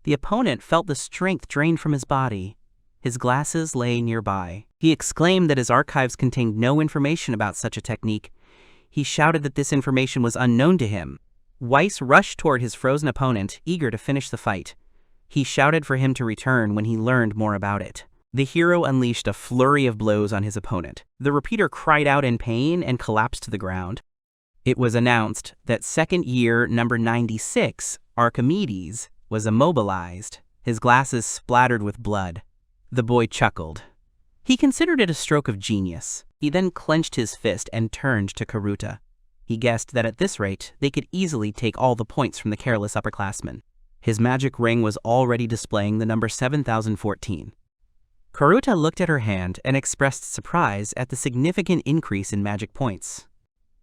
The opponent felt the strength drained from his body. His glasses lay nearby. He exclaimed that his archives contained no information about such a technique. He shouted that this information was unknown to him. Weiss rushed toward his frozen opponent, eager to finish the fight. He shouted for him to return when he learned more about it. The hero unleashed a flurry of blows on his opponent. The repeater cried out in pain and collapsed to the ground. It was announced that second year number 96, Archimedes, was immobilized, his glasses splattered with blood. The boy chuckled. He considered it a stroke of genius. He then clenched his fist and turned to Karuta. He guessed that at this rate, they could easily take all the points from the careless upperclassmen. His magic ring was already displaying the number 7014. Karuta looked at her hand and expressed surprise at the significant increase in magic points.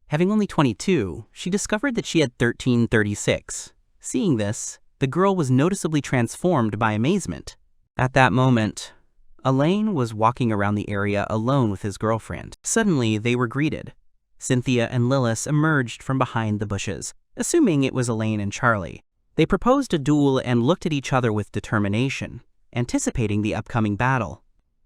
Having only 22, she discovered that she had 1336. Seeing this, the girl was noticeably transformed by amazement. At that moment, Allan was walking around the area alone with his girlfriend. Suddenly, they were greeted. Cynthia and Lilith emerged from behind the bushes, assuming it was Allan and Charlie. They proposed a duel and looked at each other with determination, anticipating the upcoming battle.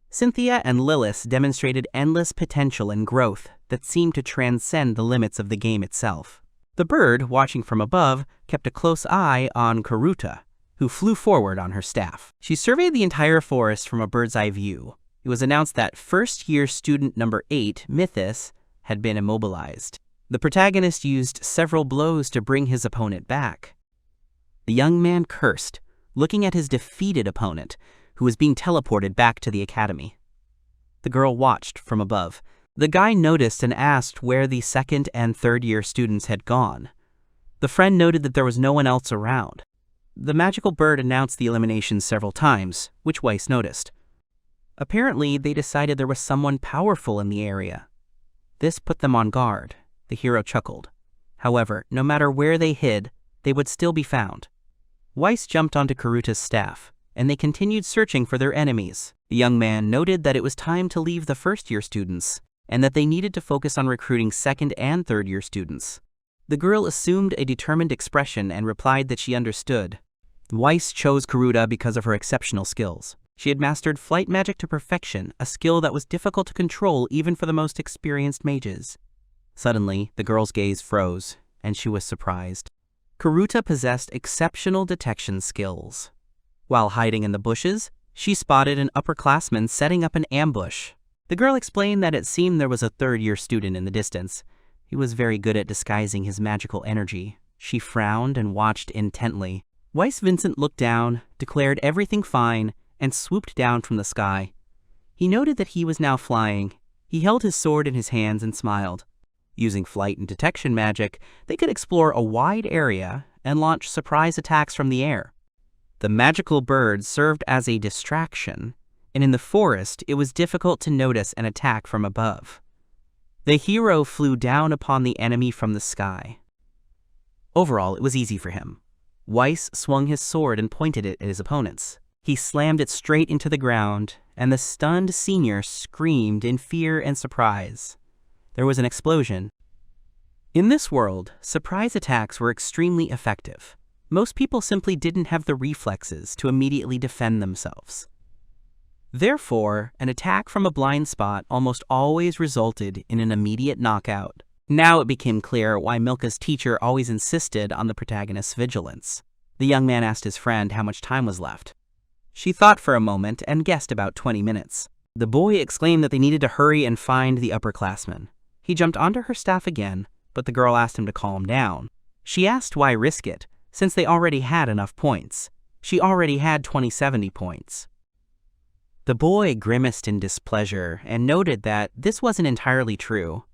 Cynthia and Lilith demonstrated endless potential and growth that seemed to transcend the limits of the game itself. The bird, watching from above, kept a close eye on Karuta, who flew forward on her staff. She surveyed the entire forest from a bird's-eye view. It was announced that first-year student number 8, Mythus, had been immobilized. The protagonist used several blows to bring his opponent back. The young man cursed, looking at his defeated opponent, who was being teleported back to the academy. The girl watched from above. The guy noticed and asked where the second and third-year students had gone. The friend noted that there was no one else around. The magical bird announced the eliminations several times, which Weiss noticed. Apparently, they decided there was someone powerful in the area. This put them on guard. The hero chuckled. However, no matter where they hid, they would still be found. Weiss jumped onto Karuta's staff, and they continued searching for their enemies. The young man noted that it was time to leave the first-year students, and that they needed to focus on recruiting second- and third-year students. The girl assumed a determined expression and replied that she understood. Weiss chose Karuta because of her exceptional skills. She had mastered flight magic to perfection, a skill that was difficult to control even for the most experienced mages. Suddenly, the girl's gaze froze, and she was surprised. Karuta possessed exceptional detection skills. While hiding in the bushes, she spotted an upperclassman setting up an ambush. The girl explained that it seemed there was a third-year student in the distance. He was very good at disguising his magical energy. She frowned and watched intently. Weiss Vincent looked down, declared everything fine, and swooped down from the sky. He noted that he was now flying. He held his sword in his hands and smiled. Using flight and detection magic, they could explore a wide area and launch surprise attacks from the air. The magical bird served as a distraction, and in the forest it was difficult to notice an attack from above. The hero flew down upon the enemy from the sky. Overall, it was easy for him. Weiss swung his sword and pointed it at his opponents. He slammed it straight into the ground, and the stunned senior screamed in fear and surprise. There was an explosion. In this world, surprise attacks were extremely effective. Most people simply didn't have the reflexes to immediately defend themselves. Therefore, an attack from a blind spot almost always resulted in an immediate knockout. Now it became clear why Milka's teacher always insisted on the protagonist's vigilance. The young man asked his friend how much time was left. She thought for a moment and guessed about 20 minutes. The boy exclaimed that they needed to hurry and find the upperclassmen. He jumped onto her staff again, but the girl asked him to calm down. She asked why risk it, since they already had enough points. She already had 2070 points. The boy grimaced in displeasure and noted that this wasn't entirely true.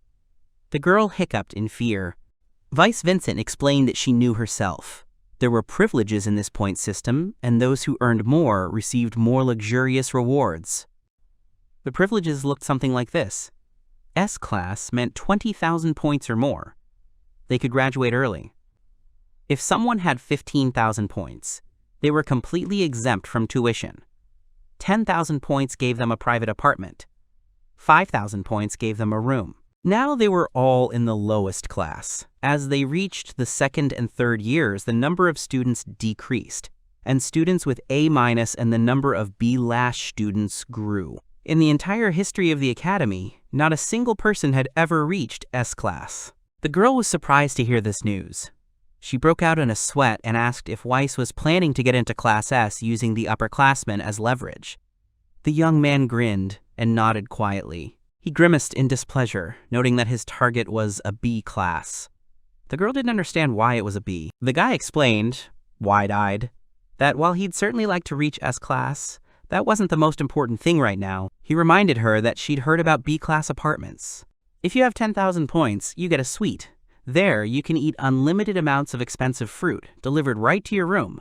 The girl hiccuped in fear. Weiss Vincent explained that she knew herself. There were privileges in this point system, and those who earned more received more luxurious rewards. The privileges looked something like this. S-class meant 20,000 points or more. They could graduate early. If someone had 15,000 points, they were completely exempt from tuition. 10,000 points gave them a private apartment. 5,000 points gave them a room. Now they were all in the lowest class. As they reached the second and third years, the number of students decreased, and students with A- and the number of B- students grew. In the entire history of the academy, not a single person had ever reached S class. The girl was surprised to hear this news. She broke out in a sweat and asked if Weiss was planning to get into Class S using the upperclassmen as leverage. The young man grinned and nodded quietly. He grimaced in displeasure, noting that his target was a B class. The girl didn't understand why it was a B. The guy explained, wide-eyed, that while he'd certainly like to reach S class, that wasn't the most important thing right now. He reminded her that she'd heard about B-class apartments. If you have 10,000 points, you get a suite. There, you can eat unlimited amounts of expensive fruit, delivered right to your room.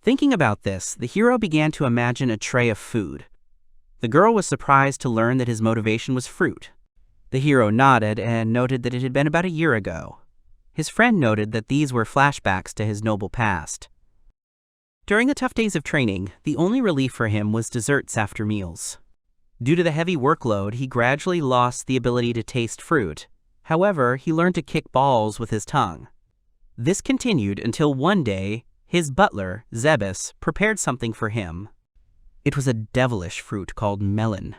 Thinking about this, the hero began to imagine a tray of food. The girl was surprised to learn that his motivation was fruit. The hero nodded and noted that it had been about a year ago. His friend noted that these were flashbacks to his noble past. During the tough days of training, the only relief for him was desserts after meals. Due to the heavy workload, he gradually lost the ability to taste fruit. However, he learned to kick balls with his tongue. This continued until one day, his butler, Zebes, prepared something for him. It was a devilish fruit called melon.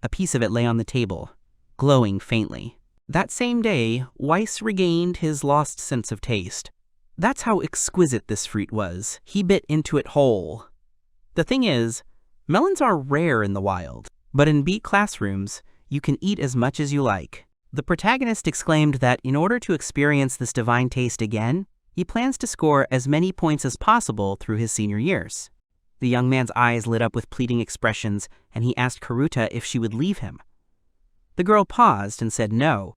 A piece of it lay on the table, glowing faintly. That same day, Weiss regained his lost sense of taste. That's how exquisite this fruit was. He bit into it whole. The thing is, melons are rare in the wild, but in B classrooms, you can eat as much as you like. The protagonist exclaimed that in order to experience this divine taste again, he plans to score as many points as possible through his senior years. The young man's eyes lit up with pleading expressions, and he asked Karuta if she would leave him. The girl paused and said no.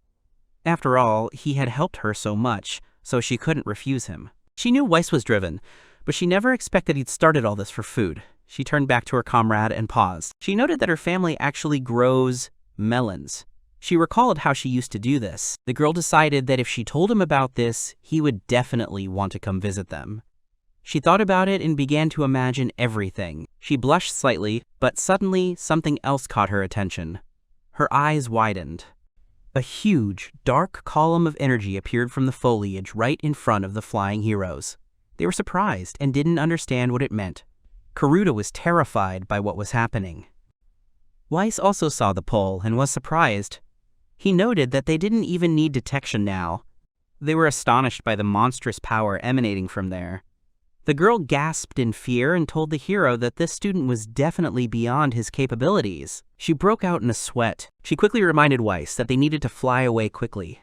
After all, he had helped her so much, so she couldn't refuse him. She knew Weiss was driven, but she never expected he'd started all this for food. She turned back to her comrade and paused. She noted that her family actually grows melons. She recalled how she used to do this. The girl decided that if she told him about this, he would definitely want to come visit them. She thought about it and began to imagine everything. She blushed slightly, but suddenly something else caught her attention. Her eyes widened. A huge, dark column of energy appeared from the foliage right in front of the flying heroes. They were surprised and didn't understand what it meant. Karuta was terrified by what was happening. Weiss also saw the pole and was surprised. He noted that they didn't even need detection now. They were astonished by the monstrous power emanating from there. The girl gasped in fear and told the hero that this student was definitely beyond his capabilities. She broke out in a sweat. She quickly reminded Weiss that they needed to fly away quickly.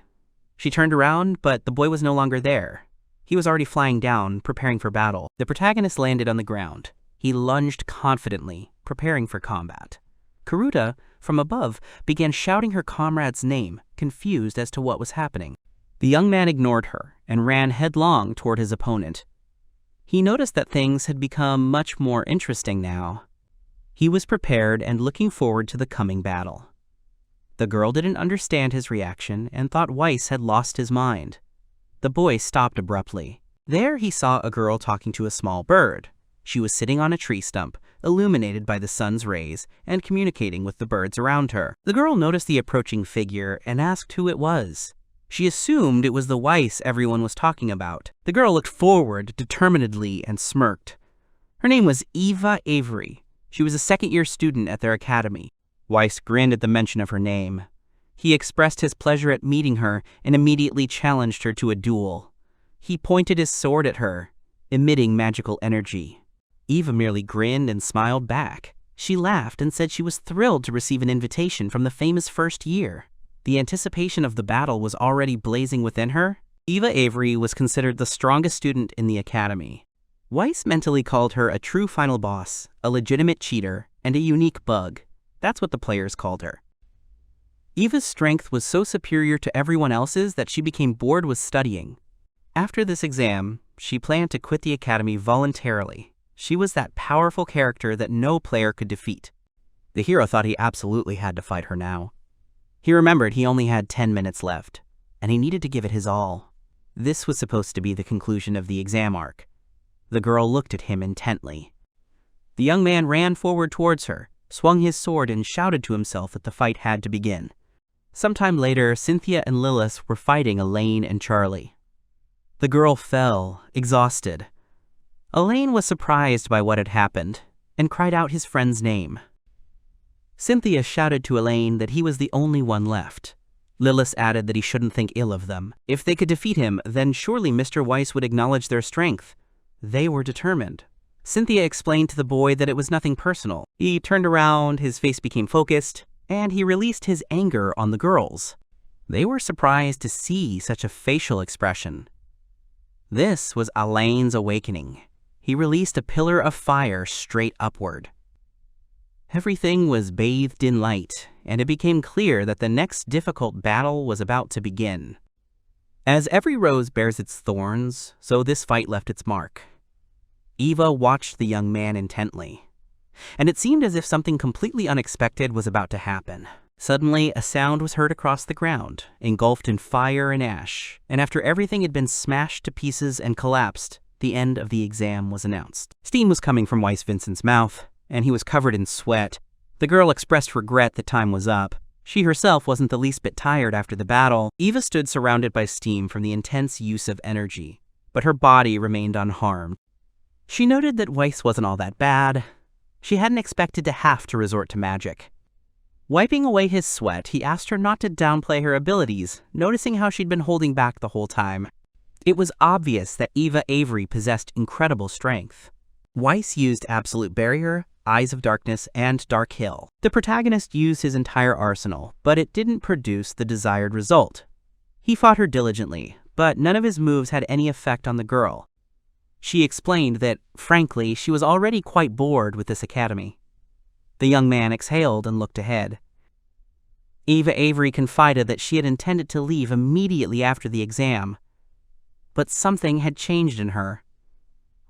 She turned around, but the boy was no longer there. He was already flying down, preparing for battle. The protagonist landed on the ground. He lunged confidently, preparing for combat. Karuta, from above, began shouting her comrade's name, confused as to what was happening. The young man ignored her and ran headlong toward his opponent. He noticed that things had become much more interesting now. He was prepared and looking forward to the coming battle. The girl didn't understand his reaction and thought Weiss had lost his mind. The boy stopped abruptly. There he saw a girl talking to a small bird. She was sitting on a tree stump, illuminated by the sun's rays, and communicating with the birds around her. The girl noticed the approaching figure and asked who it was. She assumed it was the Weiss everyone was talking about. The girl looked forward determinedly and smirked. Her name was Eva Avery. She was a second-year student at their academy. Weiss grinned at the mention of her name. He expressed his pleasure at meeting her and immediately challenged her to a duel. He pointed his sword at her, emitting magical energy. Eva merely grinned and smiled back. She laughed and said she was thrilled to receive an invitation from the famous first year. The anticipation of the battle was already blazing within her. Eva Avery was considered the strongest student in the academy. Weiss mentally called her a true final boss, a legitimate cheater, and a unique bug. That's what the players called her. Eva's strength was so superior to everyone else's that she became bored with studying. After this exam, she planned to quit the academy voluntarily. She was that powerful character that no player could defeat. The hero thought he absolutely had to fight her now. He remembered he only had 10 minutes left, and he needed to give it his all. This was supposed to be the conclusion of the exam arc. The girl looked at him intently. The young man ran forward towards her, swung his sword, and shouted to himself that the fight had to begin. Sometime later, Cynthia and Lilith were fighting Elaine and Charlie. The girl fell, exhausted. Elaine was surprised by what had happened and cried out his friend's name. Cynthia shouted to Elaine that he was the only one left. Lilith added that he shouldn't think ill of them. If they could defeat him, then surely Mr. Weiss would acknowledge their strength. They were determined. Cynthia explained to the boy that it was nothing personal. He turned around, his face became focused, and he released his anger on the girls. They were surprised to see such a facial expression. This was Alain's awakening. He released a pillar of fire straight upward. Everything was bathed in light, and it became clear that the next difficult battle was about to begin. As every rose bears its thorns, so this fight left its mark. Eva watched the young man intently, and it seemed as if something completely unexpected was about to happen. Suddenly, a sound was heard across the ground, engulfed in fire and ash, and after everything had been smashed to pieces and collapsed, the end of the exam was announced. Steam was coming from Weiss Vincent's mouth, and he was covered in sweat. The girl expressed regret that time was up. She herself wasn't the least bit tired after the battle. Eva stood surrounded by steam from the intense use of energy, but her body remained unharmed. She noted that Weiss wasn't all that bad. She hadn't expected to have to resort to magic. Wiping away his sweat, he asked her not to downplay her abilities, noticing how she'd been holding back the whole time. It was obvious that Eva Avery possessed incredible strength. Weiss used Absolute Barrier, Eyes of Darkness, and Dark Hill. The protagonist used his entire arsenal, but it didn't produce the desired result. He fought her diligently, but none of his moves had any effect on the girl. She explained that, frankly, she was already quite bored with this academy. The young man exhaled and looked ahead. Eva Avery confided that she had intended to leave immediately after the exam, but something had changed in her.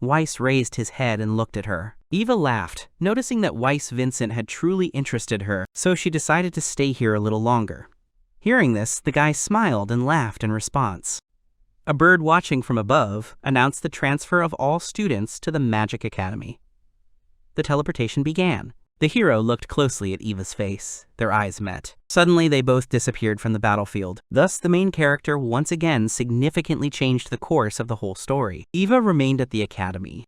Weiss raised his head and looked at her. Eva laughed, noticing that Weiss Vincent had truly interested her, so she decided to stay here a little longer. Hearing this, the guy smiled and laughed in response. A bird watching from above announced the transfer of all students to the Magic Academy. The teleportation began. The hero looked closely at Eva's face. Their eyes met. Suddenly, they both disappeared from the battlefield. Thus, the main character once again significantly changed the course of the whole story. Eva remained at the academy.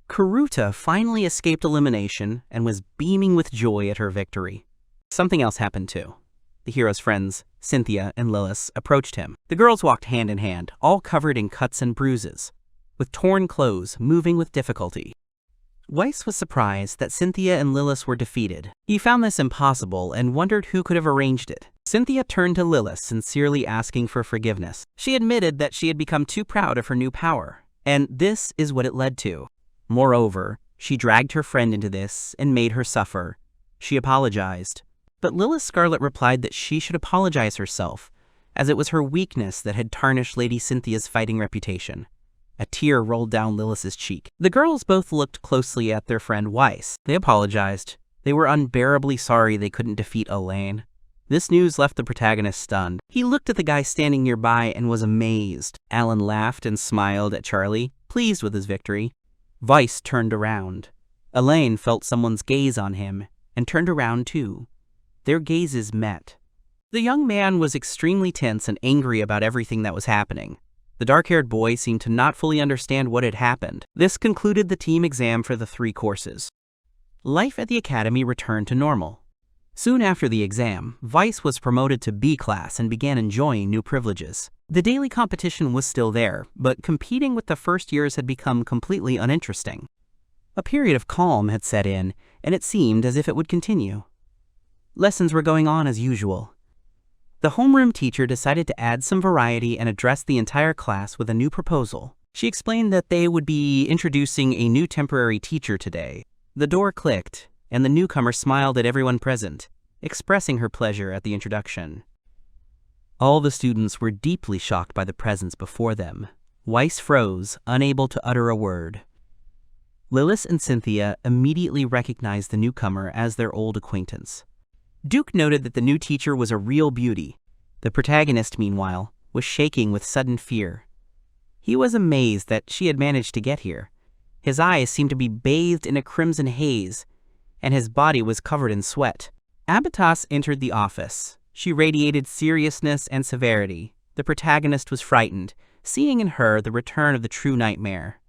Karuta finally escaped elimination and was beaming with joy at her victory. Something else happened too. The hero's friends, Cynthia and Lilith, approached him. The girls walked hand in hand, all covered in cuts and bruises, with torn clothes, moving with difficulty. Weiss was surprised that Cynthia and Lilith were defeated. He found this impossible and wondered who could have arranged it. Cynthia turned to Lilith, sincerely asking for forgiveness. She admitted that she had become too proud of her new power, and this is what it led to. Moreover, she dragged her friend into this and made her suffer. She apologized. But Lilith Scarlet replied that she should apologize herself, as it was her weakness that had tarnished Lady Cynthia's fighting reputation. A tear rolled down Lilith's cheek. The girls both looked closely at their friend Weiss. They apologized. They were unbearably sorry they couldn't defeat Elaine. This news left the protagonist stunned. He looked at the guy standing nearby and was amazed. Allan laughed and smiled at Charlie, pleased with his victory. Weiss turned around. Elaine felt someone's gaze on him and turned around too. Their gazes met. The young man was extremely tense and angry about everything that was happening. The dark-haired boy seemed to not fully understand what had happened. This concluded the team exam for the 3 courses. Life at the academy returned to normal. Soon after the exam, Weiss was promoted to B class and began enjoying new privileges. The daily competition was still there, but competing with the first years had become completely uninteresting. A period of calm had set in, and it seemed as if it would continue. Lessons were going on as usual. The homeroom teacher decided to add some variety and address the entire class with a new proposal. She explained that they would be introducing a new temporary teacher today. The door clicked, and the newcomer smiled at everyone present, expressing her pleasure at the introduction. All the students were deeply shocked by the presence before them. Weiss froze, unable to utter a word. Lilith and Cynthia immediately recognized the newcomer as their old acquaintance. Duke noted that the new teacher was a real beauty. The protagonist, meanwhile, was shaking with sudden fear. He was amazed that she had managed to get here. His eyes seemed to be bathed in a crimson haze, and his body was covered in sweat. Abatas entered the office. She radiated seriousness and severity. The protagonist was frightened, seeing in her the return of the true nightmare.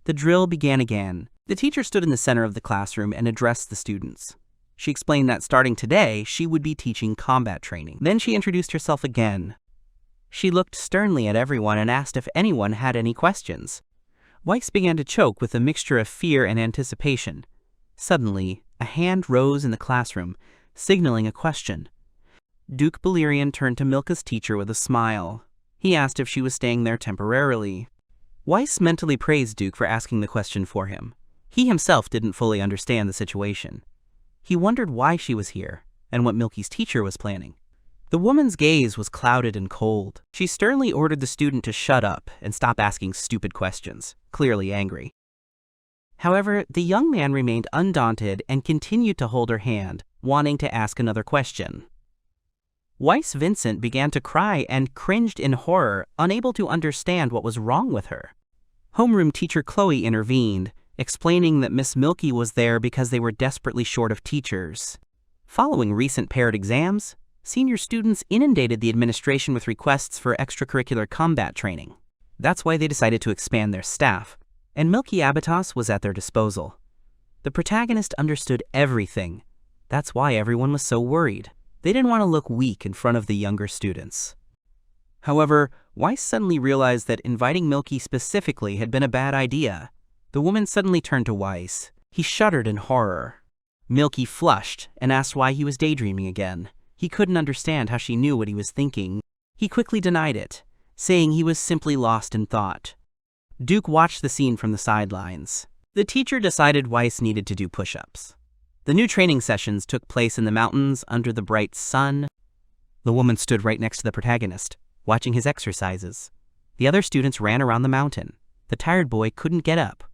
The drill began again. The teacher stood in the center of the classroom and addressed the students. She explained that starting today, she would be teaching combat training. Then she introduced herself again. She looked sternly at everyone and asked if anyone had any questions. Weiss began to choke with a mixture of fear and anticipation. Suddenly, a hand rose in the classroom, signaling a question. Duke Balerion turned to Milka's teacher with a smile. He asked if she was staying there temporarily. Weiss mentally praised Duke for asking the question for him. He himself didn't fully understand the situation. He wondered why she was here, and what Milky's teacher was planning. The woman's gaze was clouded and cold. She sternly ordered the student to shut up and stop asking stupid questions, clearly angry. However, the young man remained undaunted and continued to hold her hand, wanting to ask another question. Weiss Vincent began to cry and cringed in horror, unable to understand what was wrong with her. Homeroom teacher Chloe intervened, explaining that Miss Milky was there because they were desperately short of teachers. Following recent paired exams, senior students inundated the administration with requests for extracurricular combat training. That's why they decided to expand their staff, and Milky Abatos was at their disposal. The protagonist understood everything. That's why everyone was so worried. They didn't want to look weak in front of the younger students. However, Weiss suddenly realized that inviting Milky specifically had been a bad idea. The woman suddenly turned to Weiss. He shuddered in horror. Milky flushed and asked why he was daydreaming again. He couldn't understand how she knew what he was thinking. He quickly denied it, saying he was simply lost in thought. Duke watched the scene from the sidelines. The teacher decided Weiss needed to do push-ups. The new training sessions took place in the mountains under the bright sun. The woman stood right next to the protagonist, watching his exercises. The other students ran around the mountain. The tired boy couldn't get up.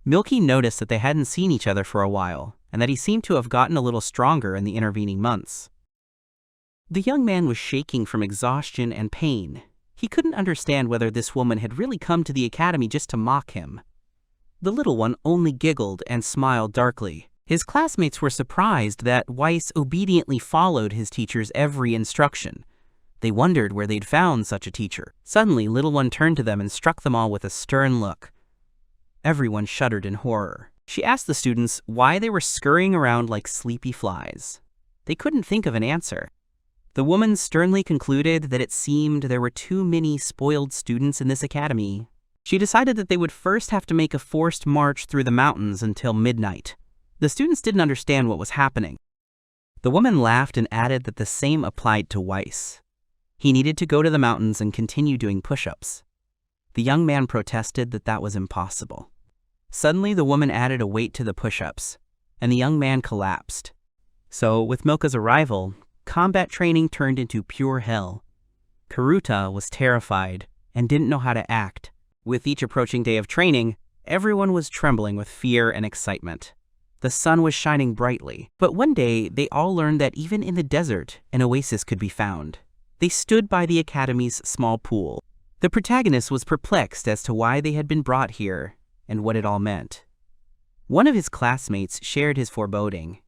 Milky noticed that they hadn't seen each other for a while, and that he seemed to have gotten a little stronger in the intervening months. The young man was shaking from exhaustion and pain. He couldn't understand whether this woman had really come to the academy just to mock him. The little one only giggled and smiled darkly. His classmates were surprised that Weiss obediently followed his teacher's every instruction. They wondered where they'd found such a teacher. Suddenly, little one turned to them and struck them all with a stern look. Everyone shuddered in horror. She asked the students why they were scurrying around like sleepy flies. They couldn't think of an answer. The woman sternly concluded that it seemed there were too many spoiled students in this academy. She decided that they would first have to make a forced march through the mountains until midnight. The students didn't understand what was happening. The woman laughed and added that the same applied to Weiss. He needed to go to the mountains and continue doing push-ups. The young man protested that that was impossible. Suddenly, the woman added a weight to the push-ups, and the young man collapsed. So, with Milka's arrival, combat training turned into pure hell. Karuta was terrified and didn't know how to act. With each approaching day of training, everyone was trembling with fear and excitement. The sun was shining brightly, but one day they all learned that even in the desert, an oasis could be found. They stood by the academy's small pool. The protagonist was perplexed as to why they had been brought here and what it all meant. One of his classmates shared his foreboding.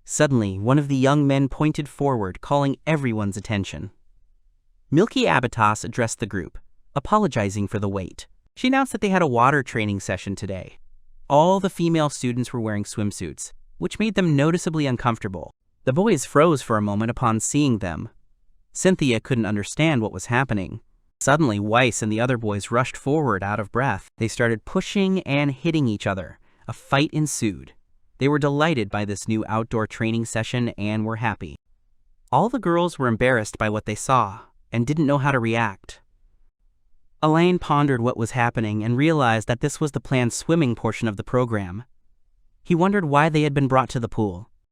Suddenly, one of the young men pointed forward, calling everyone's attention. Milky Abatos addressed the group, apologizing for the wait. She announced that they had a water training session today. All the female students were wearing swimsuits, which made them noticeably uncomfortable. The boys froze for a moment upon seeing them. Cynthia couldn't understand what was happening. Suddenly, Weiss and the other boys rushed forward out of breath. They started pushing and hitting each other. A fight ensued. They were delighted by this new outdoor training session and were happy. All the girls were embarrassed by what they saw and didn't know how to react. Allan pondered what was happening and realized that this was the planned swimming portion of the program. He wondered why they had been brought to the pool.